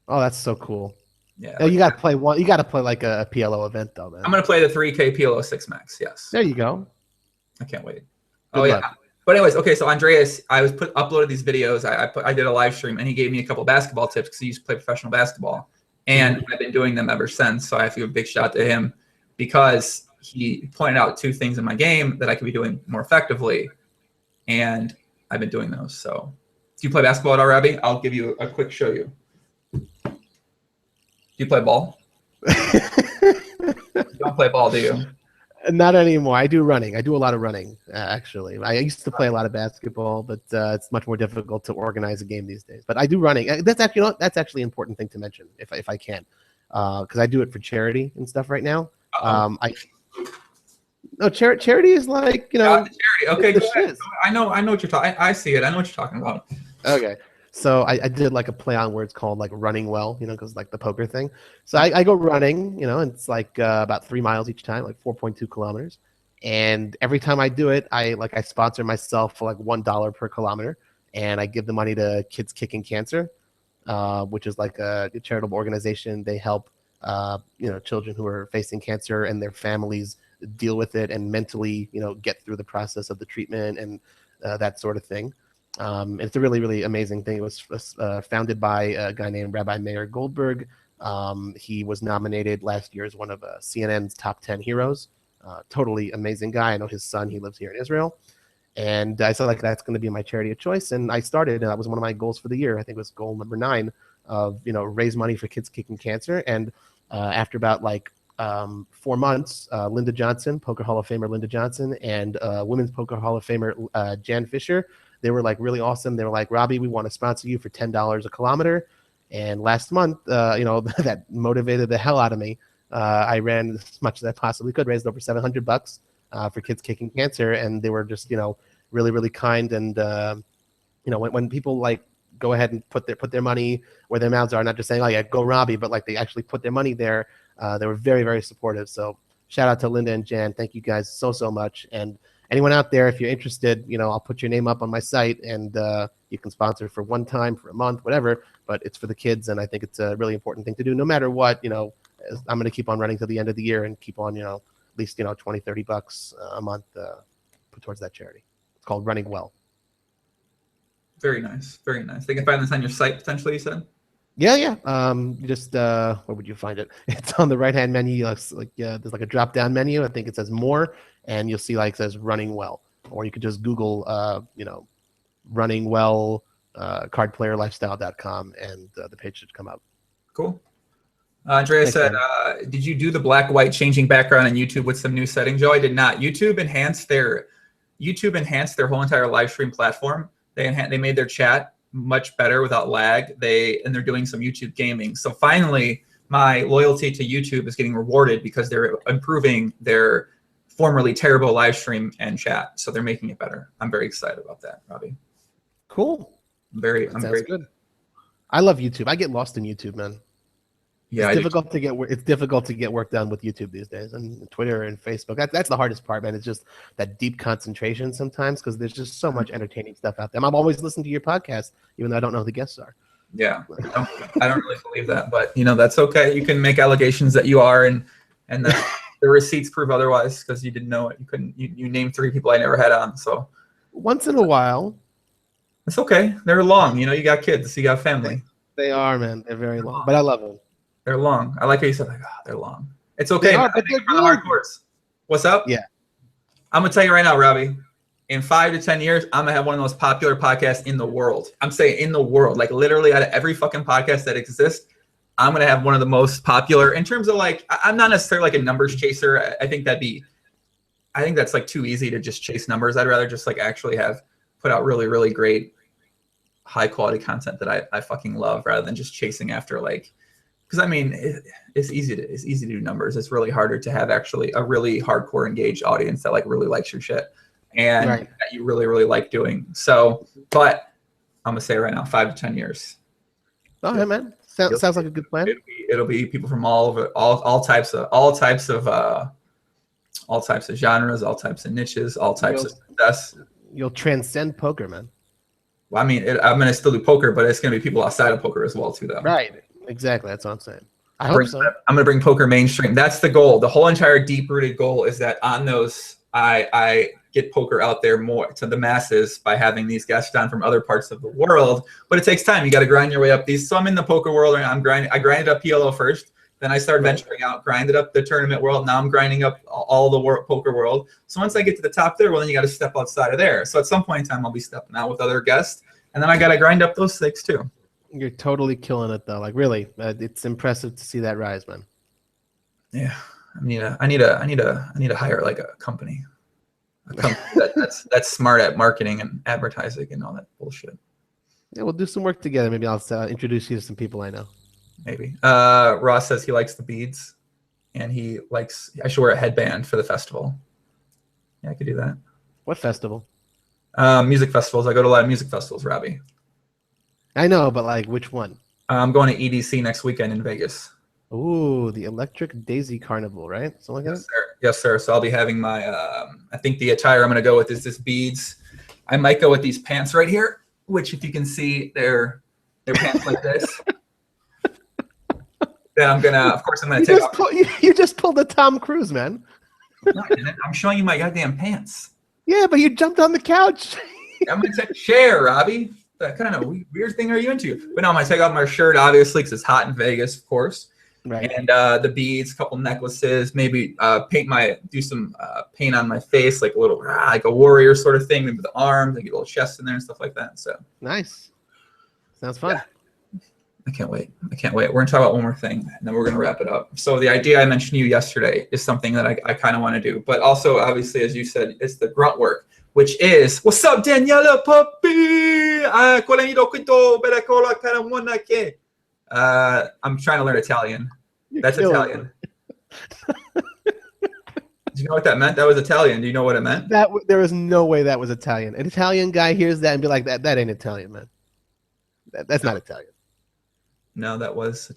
Oh, that's so cool. Yeah. Oh, you got to play one. You got to play like a PLO event though, man. I'm gonna play the 3K PLO 6 max. Yes. There you go. I can't wait. Good luck. Yeah. But anyways, okay. So Andreas, I uploaded these videos. I did a live stream, and he gave me a couple basketball tips because he used to play professional basketball, and I've been doing them ever since. So I have to give a big shout out to him because he pointed out 2 things in my game that I could be doing more effectively, and I've been doing those. So, do you play basketball at all, Robbie? I'll give you a quick show you. Do you play ball? You don't play ball, do you? Not anymore. I do running. I do a lot of running, actually. I used to play a lot of basketball, but it's much more difficult to organize a game these days. But I do running. That's actually an important thing to mention, if I can, because I do it for charity and stuff right now. No, charity is like, you know. Charity. Okay, go ahead. I know what you're talking. I see it. I know what you're talking about. Okay. So I did like a play on words called like running well, you know, because like the poker thing. So I go running, you know, and it's like about 3 miles each time, like 4.2 kilometers. And every time I do it, I sponsor myself for like $1 per kilometer, and I give the money to Kids Kicking Cancer, which is like a charitable organization. They help you know, children who are facing cancer and their families deal with it and mentally, you know, get through the process of the treatment and that sort of thing. It's a really, really amazing thing. It was founded by a guy named Rabbi Meir Goldberg. He was nominated last year as one of CNN's top 10 heroes. Totally amazing guy. I know his son. He lives here in Israel. And I said, like, that's going to be my charity of choice. And I started, and that was one of my goals for the year. I think it was goal number 9 of, you know, raise money for Kids Kicking Cancer. And after about like 4 months, Linda Johnson, Poker Hall of Famer Linda Johnson, and Women's Poker Hall of Famer Jan Fisher, they were like really awesome. They were like, Robbie, we want to sponsor you for $10 a kilometer. And last month, you know, that motivated the hell out of me. I ran as much as I possibly could, raised over $700 for Kids Kicking Cancer, and they were just, you know, really, really kind. And when people like go ahead and put their money where their mouths are, not just saying, oh yeah, go Robbie, but like they actually put their money there. They were very, very supportive. So shout out to Linda and Jan. Thank you guys so much. And anyone out there, if you're interested, I'll put your name up on my site, and you can sponsor for one time, for a month, whatever. But it's for the kids, and I think it's a really important thing to do. No matter what, I'm going to keep on running till the end of the year and keep on, at least $20-$30 a month put towards that charity. It's called Running Well. Very nice, very nice. They can find this on your site potentially, you said? Yeah. You just where would you find it? It's on the right-hand menu. There's like a drop-down menu. I think it says More, and you'll see like it says Running Well, or you could just Google Running Well cardplayerlifestyle.com, and the page should come up. Cool. Andrea said, did you do the black-white changing background on YouTube with some new settings? Joe, I did not. YouTube enhanced their whole entire live stream platform. They made their chat much better without lag. And they're doing some YouTube gaming. So finally, my loyalty to YouTube is getting rewarded because they're improving their formerly terrible live stream and chat. So they're making it better. I'm very excited about that, Robbie. Cool. I'm very good. I love YouTube. I get lost in YouTube, man. Yeah, it's difficult to get work done with YouTube these days, and Twitter and Facebook. That's the hardest part, man. It's just that deep concentration sometimes, because there's just so much entertaining stuff out there. I'm always listening to your podcast, even though I don't know who the guests are. Yeah, I don't really believe that, but that's okay. You can make allegations that you are, and the receipts prove otherwise, because you didn't know it. You couldn't. You named 3 people I never had on. So once in a while, it's okay. They're long. You got kids. You got family. They are, man. They're very long, but I love them. They're long. I like how you said, they're long. It's okay. But they're good. Hardcores. What's up? Yeah. I'm going to tell you right now, Robbie, in 5 to 10 years, I'm going to have one of the most popular podcasts in the world. I'm saying in the world. Like literally out of every fucking podcast that exists, I'm going to have one of the most popular in terms of like, I'm not necessarily like a numbers chaser. I think that's like too easy to just chase numbers. I'd rather just like actually put out really, really great high quality content that I fucking love, rather than just chasing after like, because it's easy to do numbers. It's really harder to have actually a really hardcore engaged audience that like really likes your shit and that you really, really like doing. So, but I'm gonna say right now, 5 to 10 years. Oh, hey, man, sounds like a good plan. It'll be people from all over, all types of genres, all types of niches, all types of success. You'll transcend poker, man. Well, I'm gonna still do poker, but it's gonna be people outside of poker as well too, though. Right. Exactly. That's what I'm saying. I hope so. I'm going to bring poker mainstream. That's the goal. The whole entire deep-rooted goal is that on those, I get poker out there more to the masses by having these guests on from other parts of the world. But it takes time. You got to grind your way up these. So I'm in the poker world. I grinded up PLO first. Then I started venturing out, grinded up the tournament world. Now I'm grinding up all the poker world. So once I get to the top there, well, then you got to step outside of there. So at some point in time, I'll be stepping out with other guests. And then I got to grind up those stakes too. You're totally killing it, though. Like, really, it's impressive to see that rise, man. Yeah, I need to hire like a company that's smart at marketing and advertising and all that bullshit. Yeah, we'll do some work together. Maybe I'll introduce you to some people I know. Maybe. Ross says he likes the beads, and I should wear a headband for the festival. Yeah, I could do that. What festival? Music festivals. I go to a lot of music festivals, Robbie. I know, but like which one? I'm going to EDC next weekend in Vegas. Ooh, the Electric Daisy Carnival, right? Something like that? Yes, sir. So I'll be having my, I think the attire I'm going to go with is this beads. I might go with these pants right here, which if you can see, they're pants like this. Then I'm going to, of course, I'm going to take off. You just pulled a Tom Cruise, man. No, I didn't. I'm showing you my goddamn pants. Yeah, but you jumped on the couch. I'm going to take a chair, Robbie. What kind of weird thing are you into? But no, I'm going to take off my shirt, obviously, because it's hot in Vegas, of course. Right. And the beads, a couple necklaces, maybe do some paint on my face, like a little, like a warrior sort of thing, maybe the arms, like a little chest in there and stuff like that. So nice. Sounds fun. Yeah. I can't wait. We're going to talk about one more thing, and then we're going to wrap it up. So the idea I mentioned to you yesterday is something that I kind of want to do. But also, obviously, as you said, it's the grunt work, which is, what's up, Daniela Puppy? I'm trying to learn Italian. That's Italian. Do you know what that meant? That was Italian. Do you know what it meant? There is no way that was Italian. An Italian guy hears that and be like, that ain't Italian, man. That's not Italian. No, that was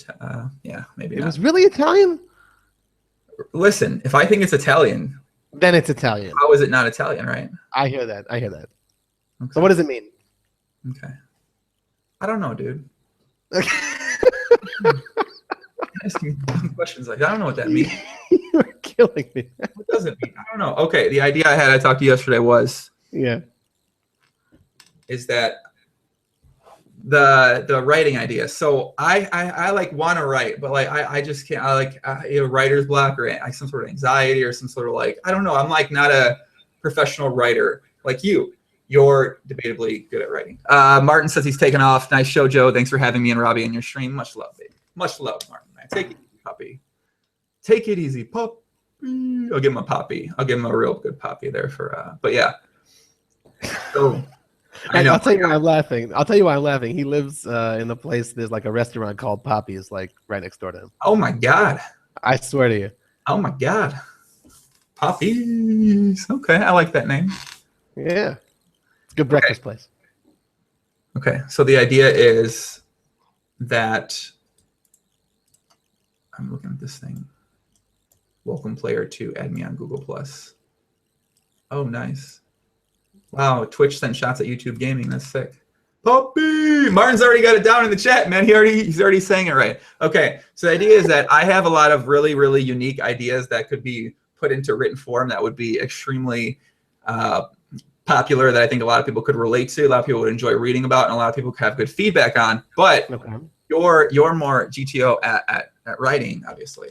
yeah, maybe It not. was really Italian? Listen, if I think it's Italian, then it's Italian. How is it not Italian, right? I hear that. Okay. So what does it mean? Okay. I don't know, dude. Asking questions like I don't know what that means. You're killing me. What does it mean? I don't know. Okay, the idea I talked to you yesterday is that the writing idea. So I like want to write, but like I just can't. I like writer's block or some sort of anxiety or some sort of like I don't know. I'm like not a professional writer like you. You're debatably good at writing. Martin says he's taken off. Nice show, Joe. Thanks for having me and Robbie in your stream. Much love, baby. Much love, Martin. Take it easy, puppy. Take it easy, pup. I'll give him a poppy. I'll give him a real good poppy there for. But yeah. So I know. I'll tell you why I'm laughing. He lives in a place. There's like a restaurant called Poppy's, like right next door to him. Oh my God. I swear to you. Oh my God. Poppies. Okay, I like that name. Yeah. Good breakfast place. Okay, so the idea is that I'm looking at this thing. Welcome player to add me on Google Plus. Oh, nice. Wow, Twitch sent shots at YouTube Gaming. That's sick. Poppy! Martin's already got it down in the chat, man. He's already saying it right. Okay, so the idea is that I have a lot of really, really unique ideas that could be put into written form that would be extremely popular, that I think a lot of people could relate to, a lot of people would enjoy reading about, and a lot of people could have good feedback on. But you're more GTO at writing, obviously.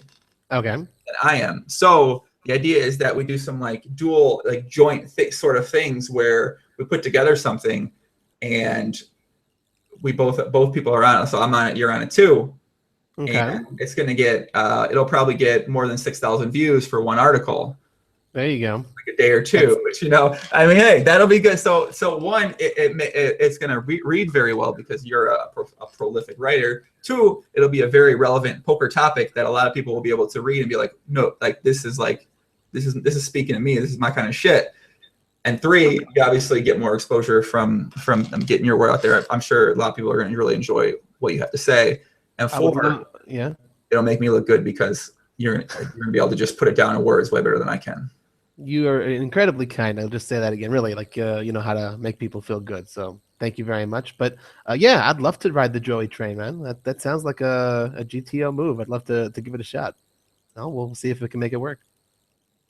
Okay. Than I am. So the idea is that we do some like dual, like joint sort of things where we put together something, and we both people are on it. So I'm on it, you're on it too. Okay. And it's gonna get it'll probably get more than 6,000 views for one article. There you go. Like a day or two, which I mean, hey, that'll be good. So one, it's gonna read very well because you're a prolific writer. Two, it'll be a very relevant poker topic that a lot of people will be able to read and be like, no, like this is speaking to me. This is my kind of shit. And three, you obviously get more exposure from getting your word out there. I'm sure a lot of people are gonna really enjoy what you have to say. And four, it'll make me look good because you're gonna be able to just put it down in words way better than I can. You are incredibly kind. I'll just say that again. Really, like you know how to make people feel good. So thank you very much. But yeah, I'd love to ride the Joey train, man. That sounds like a GTO move. I'd love to give it a shot. No, we'll see if we can make it work.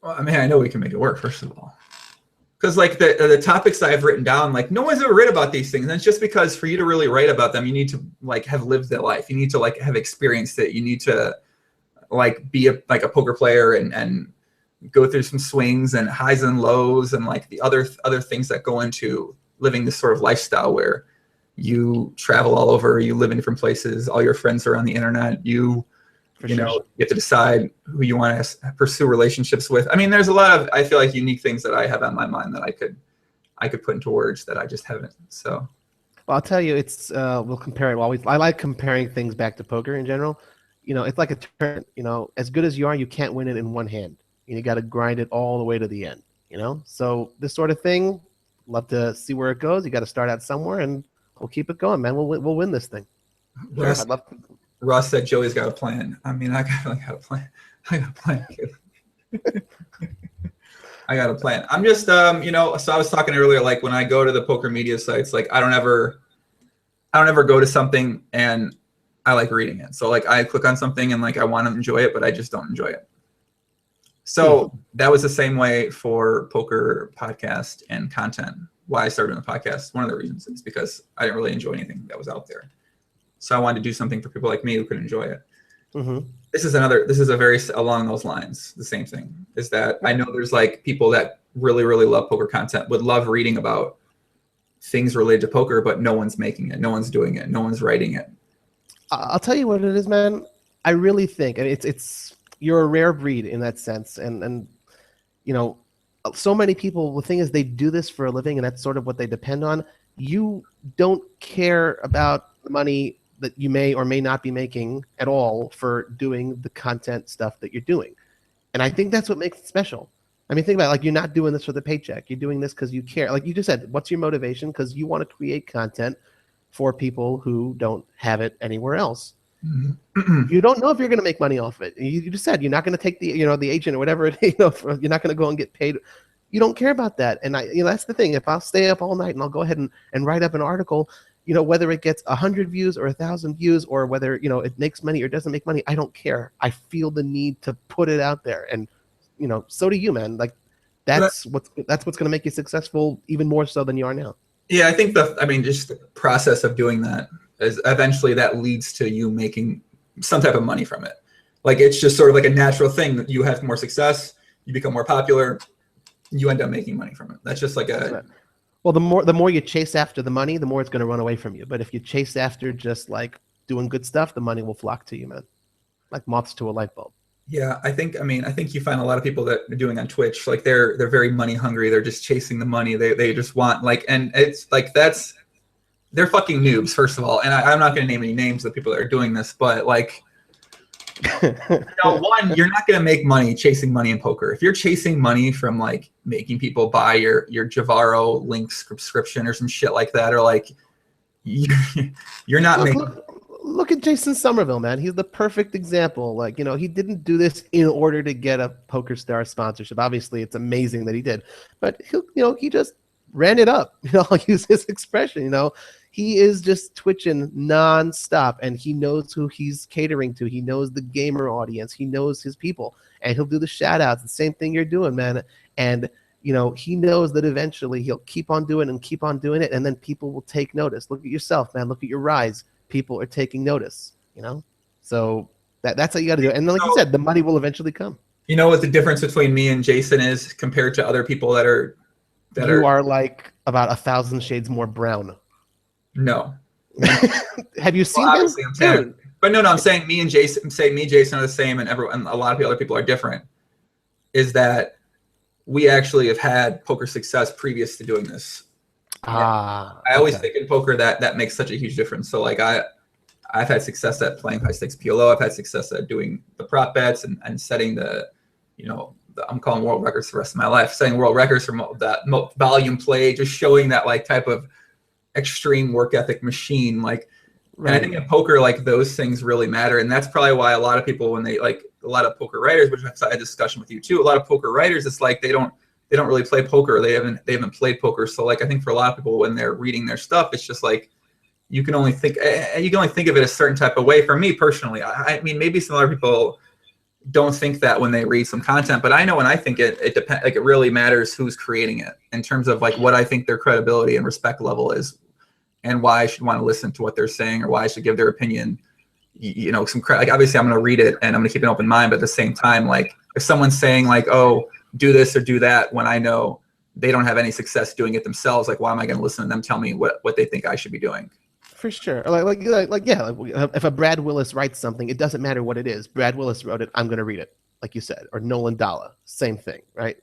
Well, I mean, I know we can make it work. First of all, because like the topics I've written down, like no one's ever written about these things. And it's just because for you to really write about them, you need to like have lived that life. You need to like have experienced it. You need to like be a poker player and go through some swings and highs and lows and like the other things that go into living this sort of lifestyle where you travel all over, you live in different places, all your friends are on the internet, you have to decide who you want to pursue relationships with. I mean, there's a lot of, I feel like, unique things that I have on my mind that I could put into words that I just haven't. So well, I'll tell you, it's we'll compare it. I like comparing things back to poker in general. It's like a turn. As good as you are, you can't win it in one hand. You got to grind it all the way to the end, So this sort of thing, love to see where it goes. You got to start out somewhere, and we'll keep it going, man. We'll win this thing. Russ, I'd love to. Russ said Joey's got a plan. I mean, I got a plan. I got a plan. I got a plan. I'm just, so I was talking earlier, like when I go to the poker media sites, like I don't ever go to something and I like reading it. So like I click on something and like I want to enjoy it, but I just don't enjoy it. So that was the same way for poker podcast and content. Why I started doing the podcast, one of the reasons is because I didn't really enjoy anything that was out there. So I wanted to do something for people like me who could enjoy it. Mm-hmm. This is a very along those lines. The same thing is that I know there's like people that really, really love poker content, would love reading about things related to poker, but no one's making it. No one's doing it. No one's writing it. I'll tell you what it is, man. I really think it's you're a rare breed in that sense. And so many people, the thing is they do this for a living and that's sort of what they depend on. You don't care about the money that you may or may not be making at all for doing the content stuff that you're doing. And I think that's what makes it special. I mean, think about it, like, you're not doing this for the paycheck. You're doing this because you care. Like you just said, what's your motivation? Because you want to create content for people who don't have it anywhere else. You don't know if you're going to make money off it. You just said you're not going to take the agent or whatever it, you're not going to go and get paid. You don't care about that. And that's the thing. If I'll stay up all night and I'll go ahead and write up an article, whether it gets 100 views or 1,000 views, or whether, it makes money or doesn't make money, I don't care. I feel the need to put it out there. And, so do you, man. Like, that's what's going to make you successful, even more so than you are now. Yeah, I think just the process of doing that is eventually that leads to you making some type of money from it. Like, it's just sort of like a natural thing that you have more success, you become more popular, you end up making money from it. That's just like well, the more you chase after the money, the more it's going to run away from you. But if you chase after just like doing good stuff, the money will flock to you, man. Like moths to a light bulb. Yeah, I think you find a lot of people that are doing on Twitch, like they're very money hungry. They're just chasing the money. They just want, like, and it's like they're fucking noobs, first of all. And I'm not going to name any names of the people that are doing this, but like, one, you're not going to make money chasing money in poker. If you're chasing money from like making people buy your Javaro link subscription or some shit like that, or like you're not making. Look at Jason Somerville, man. He's the perfect example. Like, he didn't do this in order to get a PokerStars sponsorship. Obviously, it's amazing that he did, but he just ran it up. I'll use his expression. He is just twitching nonstop, and he knows who he's catering to. He knows the gamer audience. He knows his people, and he'll do the shout outs. The same thing you're doing, man. And he knows that eventually he'll keep on doing it, and then people will take notice. Look at yourself, man. Look at your rise. People are taking notice, so that's how you got to do it. And like you said, the money will eventually come. You know what the difference between me and Jason is compared to other people that are like about 1,000 shades more brown. No. Have you seen him? But no, I'm saying me and Jason are the same, and a lot of other people are different. Is that we actually have had poker success previous to doing this. I always think in poker that makes such a huge difference. So like I've had success at playing high stakes PLO. I've had success at doing the prop bets and setting I'm calling world records for the rest of my life, setting world records for that volume play, just showing that like type of extreme work ethic machine. Like, right. And I think in poker, like those things really matter. And that's probably why a lot of people, when they like a lot of poker writers, which I had a discussion with you too, a lot of poker writers, it's like they don't really play poker. They haven't played poker. So like, I think for a lot of people, when they're reading their stuff, it's just like, you can only think of it a certain type of way. For me personally, I mean, maybe some other people don't think that when they read some content, but I know when I think it depends, like it really matters who's creating it in terms of like what I think their credibility and respect level is, and why I should want to listen to what they're saying, or why I should give their opinion, some credit. Like obviously I'm going to read it and I'm going to keep an open mind, but at the same time, like if someone's saying like, oh, do this or do that, when I know they don't have any success doing it themselves, like why am I going to listen to them tell me what they think I should be doing? For sure. Like if a Brad Willis writes something, it doesn't matter what it is. Brad Willis wrote it, I'm going to read it, like you said. Or Nolan Dalla, same thing, right?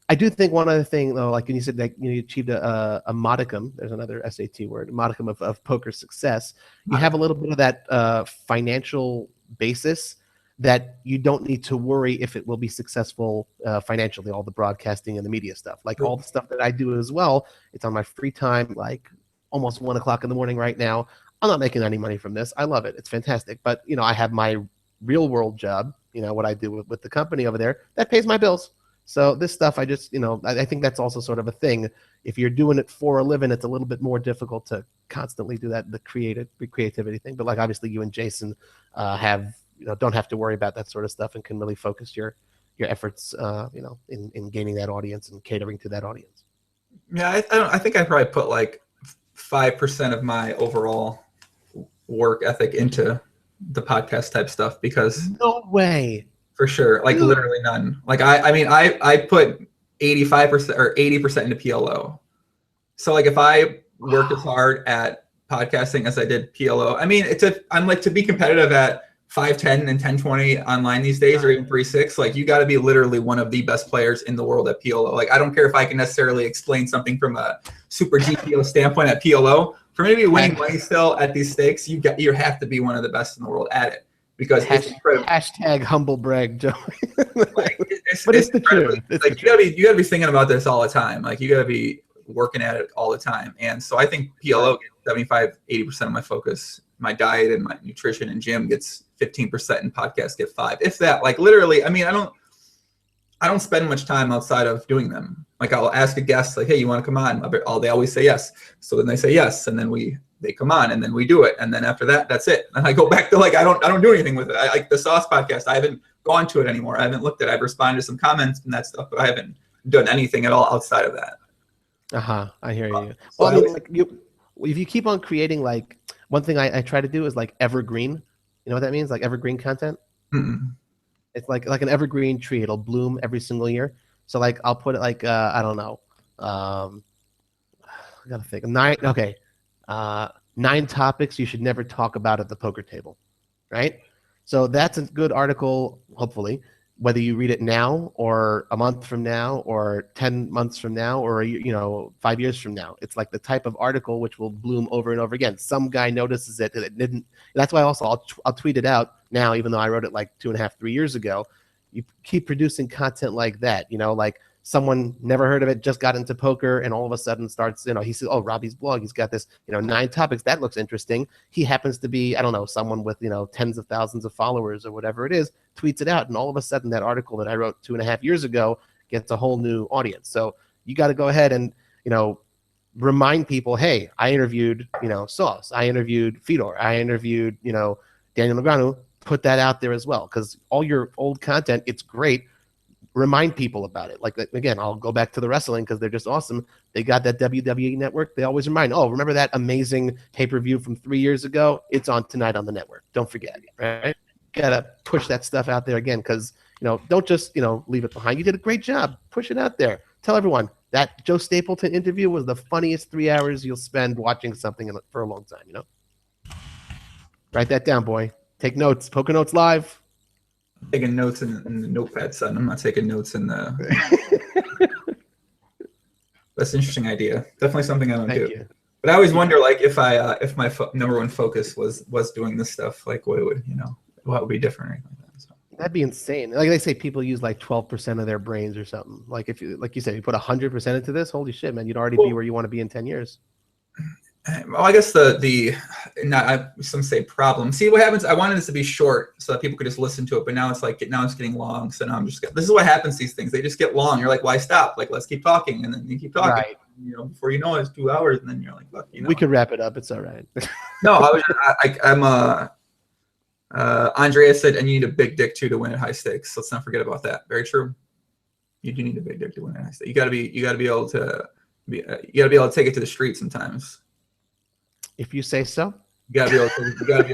I do think one other thing, though, like when you said that you achieved a modicum, there's another SAT word, a modicum of poker success. You have a little bit of that financial basis that you don't need to worry if it will be successful financially, all the broadcasting and the media stuff. Like all the stuff that I do as well, it's on my free time, like almost 1 o'clock in the morning right now. I'm not making any money from this. I love it. It's fantastic. But, I have my real world job, what I do with the company over there, that pays my bills. So this stuff, I just, I think that's also sort of a thing. If you're doing it for a living, it's a little bit more difficult to constantly do that, the creativity thing. But like, obviously you and Jason don't have to worry about that sort of stuff and can really focus your efforts, in gaining that audience and catering to that audience. Yeah, I think I probably put like 5% of my overall work ethic into the podcast type stuff, because no way. For sure. Like literally none. Like I put 85% or 80% into PLO. So like if I worked as hard at podcasting as I did PLO, I mean, I'm like, to be competitive at 5'10" and 10'20" online these days, or even 3'6", like you got to be literally one of the best players in the world at PLO. Like I don't care if I can necessarily explain something from a super GTO standpoint at PLO. For me to be winning money still at these stakes, you have to be one of the best in the world at it. because it's incredible. Hashtag humble brag, Joe. Like, but it's the truth. It's like you gotta be thinking about this all the time. Like you gotta be working at it all the time. And so I think PLO gets 75-80% of my focus. My diet and my nutrition and gym gets 15%, and podcasts get 5%. If that, like literally, I mean, I don't spend much time outside of doing them. Like I'll ask a guest, like, hey, you want to come on? They always say yes. So then they say yes, and then they come on, and then we do it, and then after that, that's it. And I go back to like I don't do anything with it. Like the Sauce podcast, I haven't gone to it anymore. I haven't looked at it. I've responded to some comments and that stuff, but I haven't done anything at all outside of that. I hear you. So well, I mean, like if you keep on creating, like one thing I try to do is like evergreen. You know what that means? Like evergreen content. Mm-mm. It's like an evergreen tree. It'll bloom every single year. So like I'll put it like I don't know. I gotta think. 9 topics you should never talk about at the poker table, right? So that's a good article, hopefully, whether you read it now or a month from now or 10 months from now or 5 years from now. It's like the type of article which will bloom over and over again. Some guy notices it and it didn't. That's why also I'll tweet it out now, even though I wrote it like 2.5, 3 years ago. You keep producing content like that, like someone never heard of it, just got into poker, and all of a sudden starts, he says, oh, Robbie's blog, he's got this, 9 topics. That looks interesting. He happens to be, I don't know, someone with, tens of thousands of followers or whatever it is, tweets it out. And all of a sudden that article that I wrote 2.5 years ago gets a whole new audience. So you got to go ahead and, remind people, hey, I interviewed, Sauce. I interviewed Fedor. I interviewed, Daniel Negreanu. Put that out there as well, because all your old content, it's great. Remind people about it. Like, again, I'll go back to the wrestling because they're just awesome. They got that WWE network. They always remind, oh, remember that amazing pay-per-view from 3 years ago? It's on tonight on the network. Don't forget, right? Got to push that stuff out there again, because, don't just, leave it behind. You did a great job. Push it out there. Tell everyone that Joe Stapleton interview was the funniest 3 hours you'll spend watching something for a long time, Write that down, boy. Take notes. Poker Notes Live. I'm taking notes in the notepad, son. I'm not taking notes in the. That's an interesting idea. Definitely something I don't do. You. But I always wonder, like, if my number one focus was doing this stuff, like, what would be different or anything like that. So. That'd be insane. Like they say, people use like 12% of their brains or something. Like if you, like you said, you put 100% into this, holy shit, man, you'd already be where you want to be in 10 years. Well, I guess some say problem. See what happens. I wanted this to be short so that people could just listen to it, but now it's getting long. So now this is what happens. These things, they just get long. You're like, why stop? Like, let's keep talking, and then you keep talking. Right. Before you know it, it's 2 hours, and then you're like, fuck. We could wrap it up. It's all right. No, Andrea said, and you need a big dick too to win at high stakes. Let's not forget about that. Very true. You do need a big dick to win at high stakes. You got to be able to take it to the street sometimes. If you say so. You gotta be able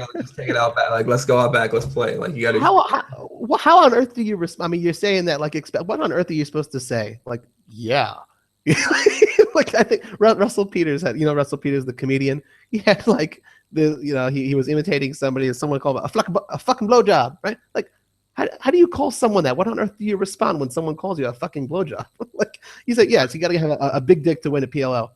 to just take it out back. Like, let's go out back, let's play. Like, you gotta. How on earth do you respond? I mean, you're saying that like what on earth are you supposed to say? Like, yeah. Like I think Russell Peters had, Russell Peters, the comedian. He had like he was imitating somebody, and someone called him a fucking blowjob, right? Like, how do you call someone that? What on earth do you respond when someone calls you a fucking blowjob? Like, he's like, yeah, so you got to have a big dick to win a PLO.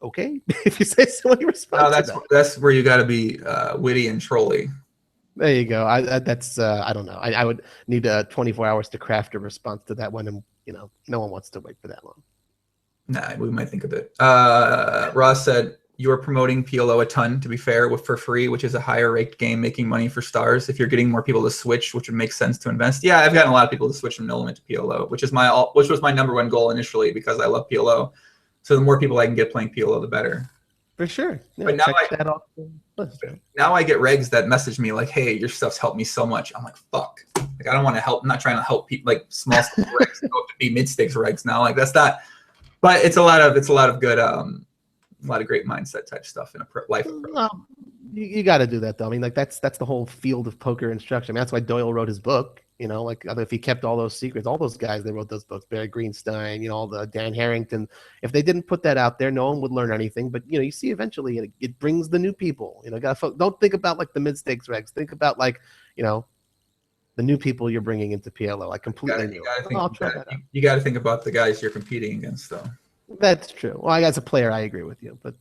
Okay, if you say so, you respond. No, that's where you got to be witty and trolly. There you go. I don't know. I would need 24 hours to craft a response to that one, and no one wants to wait for that long. Nah, we might think of it. Ross said you are promoting PLO a ton. To be fair, for free, which is a higher ranked game, making money for stars. If you're getting more people to switch, which would make sense to invest. Yeah, I've gotten a lot of people to switch from no limit to PLO, which was my number one goal initially because I love PLO. So the more people I can get playing PLO, the better. For sure. Yeah, but now I get regs that message me like, "Hey, your stuff's helped me so much." I'm like, "Fuck!" Like, I don't want to help. I'm not trying to help people like small regs go up to be mid stakes regs now. Like, that's not. But it's a lot of good, a lot of great mindset type stuff in a life approach. Well, you got to do that though. I mean, like that's the whole field of poker instruction. I mean, that's why Doyle wrote his book. Like if he kept all those secrets, all those guys, they wrote those books, Barry Greenstein, all the Dan Harrington. If they didn't put that out there, no one would learn anything. But you see, eventually, it brings the new people. Don't think about like the mid stakes regs. Think about like, the new people you're bringing into PLO. I completely new. You got to think about the guys you're competing against, though. That's true. Well, as a player, I agree with you. But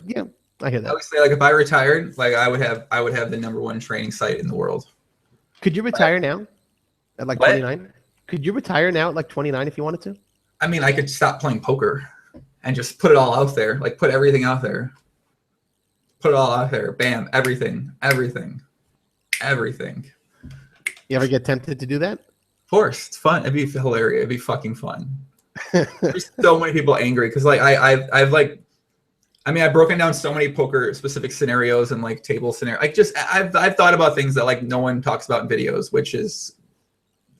yeah, I hear that. I would say, like, if I retired, like, I would have the #1 training site in the world. Could you retire now at like What? 29? Could you retire now at like 29 if you wanted to? I mean, I could stop playing poker and just put it all out there. Like, put everything out there. Put it all out there. Bam. Everything. You ever get tempted to do that? Of course. It's fun. It'd be hilarious. It'd be fucking fun. There's so many people angry because, like, I've like, I mean, I've broken down so many poker specific scenarios and like table scenarios. Like, just I've thought about things that like no one talks about in videos, which is,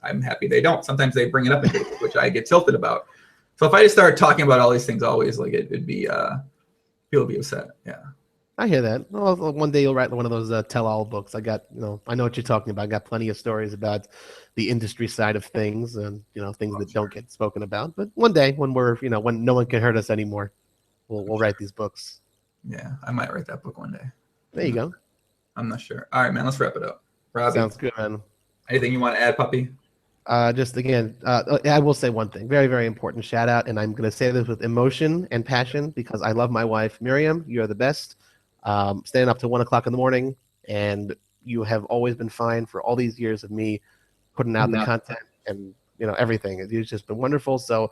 I'm happy they don't. Sometimes they bring it up in videos, which I get tilted about. So if I just start talking about all these things always, like, it'd be people would be upset. Yeah. I hear that. Well, one day you'll write one of those tell-all books. I know what you're talking about. I got plenty of stories about the industry side of things and, things that don't get spoken about. But one day when we're, when no one can hurt us anymore, we'll write these books. Yeah, I might write that book one day. There you go. I'm not sure. All right, man, let's wrap it up. Robbie, sounds good, man. Anything you want to add, puppy? Just again, I will say one thing. Very, very important shout out. And I'm going to say this with emotion and passion because I love my wife, Miriam. You are the best. Staying up to 1 o'clock in the morning, and you have always been fine for all these years of me putting out the content and everything. You've just been wonderful. So,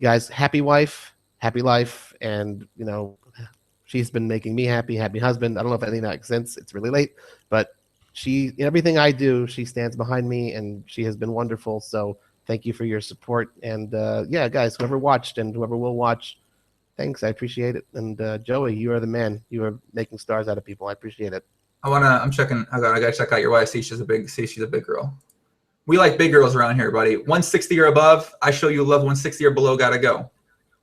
guys, happy wife, happy life, and she's been making me happy husband. I don't know if anything makes sense. It's really late, but everything I do, she stands behind me, and she has been wonderful. So, thank you for your support. And yeah, guys, whoever watched and whoever will watch. Thanks, I appreciate it. And Joey, you are the man. You are making stars out of people. I appreciate it. I'm checking. I gotta check out your wife. See, she's a big girl. We like big girls around here, buddy. 160 or above. I show you love. 160 or below, gotta go.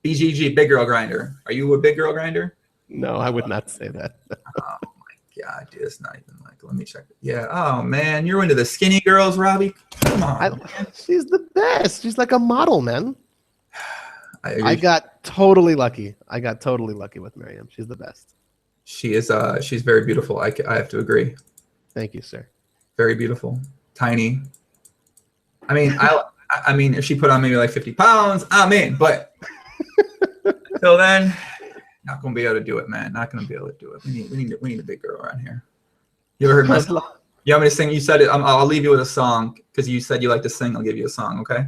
BGG, big girl grinder. Are you a big girl grinder? No, I would not say that. Oh my God, dude, it's not even like. Let me check. Yeah. Oh man, you're into the skinny girls, Robbie. Come on. She's the best. She's like a model, man. I got totally lucky. With Miriam. She's the best. She is. She's very beautiful. I have to agree. Thank you, sir. Very beautiful. Tiny. I mean, if she put on maybe like 50 pounds, I'm in. But until then, not gonna be able to do it, man. Not gonna be able to do it. We need a big girl around here. You ever heard my song? You want me to sing? You said it. I'll leave you with a song because you said you like to sing. I'll give you a song. Okay.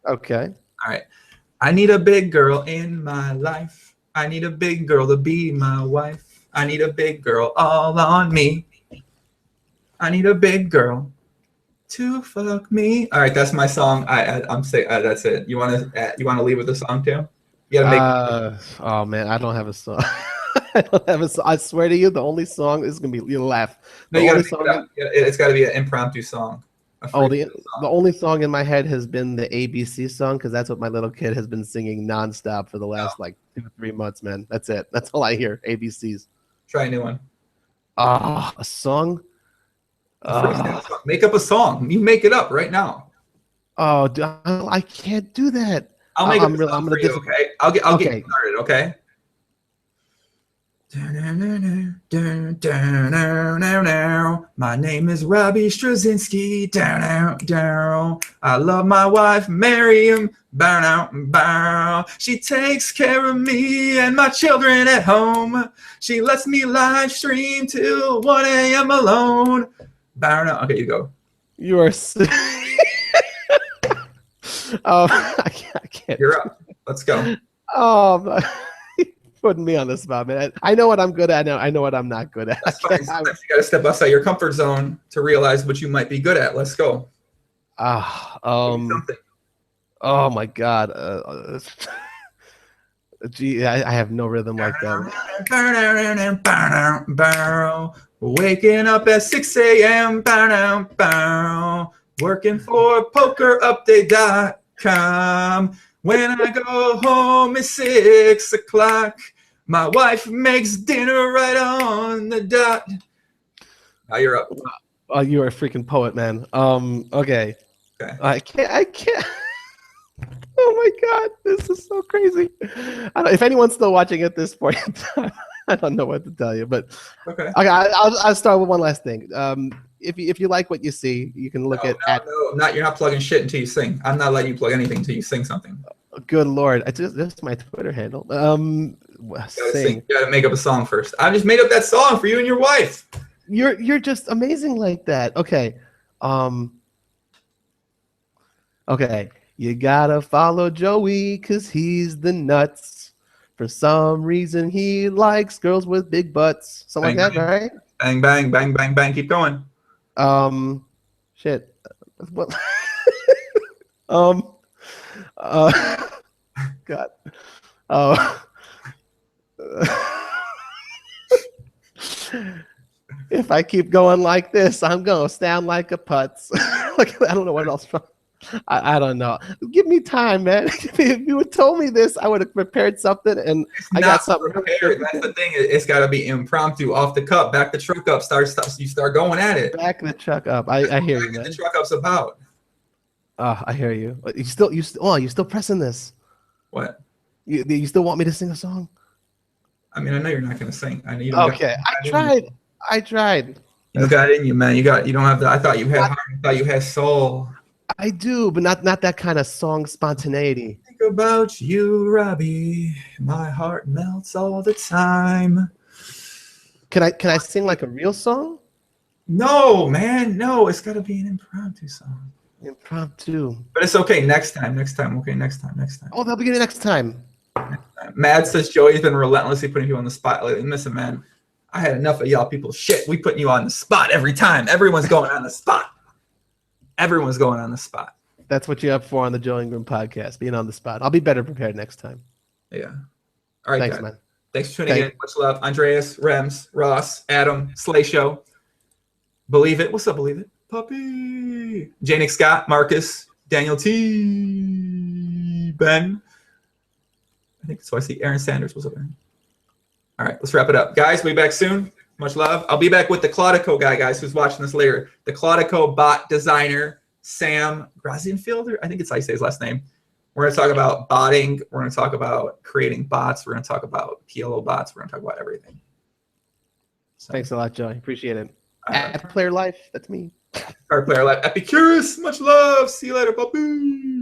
Okay. All right. I need a big girl in my life. I need a big girl to be my wife. I need a big girl all on me. I need a big girl to fuck me. All right, that's my song. I'm saying that's it. You want to leave with a song too? You gotta make. Oh man, I don't have a song. I don't have a song. I swear to you, the only song is gonna be you'll laugh. No, you gotta it's got to be an impromptu song. The only song in my head has been the ABC song because that's what my little kid has been singing nonstop for the last like 2-3 months, man. That's it. That's all I hear. ABCs. Try a new one. A song? Make up a song. You make it up right now. Oh, I can't do that. I'll make it. I'm gonna do. Okay. I'll get you started. Okay. My name is Robbie Strazynski. I love my wife, Miriam. She takes care of me and my children at home. She lets me live stream till 1 a.m. alone. Okay, you go. You are. I can't. You're up. Let's go. Oh. Putting me on the spot, man. I know what I'm good at. I know what I'm not good at. Sometimes you got to step outside your comfort zone to realize what you might be good at. Let's go. Oh my God. Gee, I have no rhythm like that. Waking up at 6 a.m. Working for PokerUpdate.com. When I go home at 6 o'clock, my wife makes dinner right on the dot. Now you're up. Oh, you are a freaking poet, man. Okay. I can't. Oh my God, this is so crazy. If anyone's still watching at this point in time, I don't know what to tell you, but okay. I'll start with one last thing. If you like what you see, you can look at. You're not plugging shit until you sing. I'm not letting you plug anything until you sing something. Good Lord, that's my Twitter handle. Sing. You gotta make up a song first. I just made up that song for you and your wife. You're just amazing like that. Okay. Okay. You gotta follow Joey because he's the nuts. For some reason, he likes girls with big butts. Something like that, right? Bang, bang, bang, bang, bang. Keep going. Shit. What? God. If I keep going like this, I'm gonna sound like a putz. Like, I don't know what else. I don't know. Give me time, man. If you had told me this, I would have prepared something, and I got something prepared. That's the thing. It's got to be impromptu, off the cup. Back the truck up. You start going at it. Back the truck up. I hear you, man. The truck up's about. I hear you. You still pressing this? What? You still want me to sing a song? I mean, I know you're not gonna sing. I know you don't. Okay, I tried. You got it in you, man. You don't have to. I thought you had heart. I thought you had soul. I do, but not that kind of song spontaneity. Think about you, Robbie. My heart melts all the time. Can I sing like a real song? No, man. No, it's got to be an impromptu song. Impromptu. But it's okay. Next time. Okay, next time. Oh, they'll be getting next time. Mad says Joey's been relentlessly putting you on the spot lately. Listen, man. I had enough of y'all people. Shit, we putting you on the spot every time. Everyone's going on the spot. Everyone's going on the spot. That's what you're up for on the Joey Groom podcast, being on the spot. I'll be better prepared next time. Yeah. All right, thanks, guys. Man. Thanks for tuning in. Much love. Andreas, Rems, Ross, Adam, Slay Show. Believe it. What's up, Believe it? Puppy. Janick Scott, Marcus, Daniel T. Ben. I think so. I see Aaron Sanders. What's up, Aaron? All right, let's wrap it up. Guys, we'll be back soon. Much love. I'll be back with the Claudico guy, guys, who's watching this later. The Claudico bot designer, Sam Grazienfielder. I think it's how you say his last name. We're going to talk about botting. We're going to talk about creating bots. We're going to talk about PLO bots. We're going to talk about everything. So, thanks a lot, Joey. Appreciate it. At Player Life, that's me. Our Player Life. Epicurus, much love. See you later, puppy.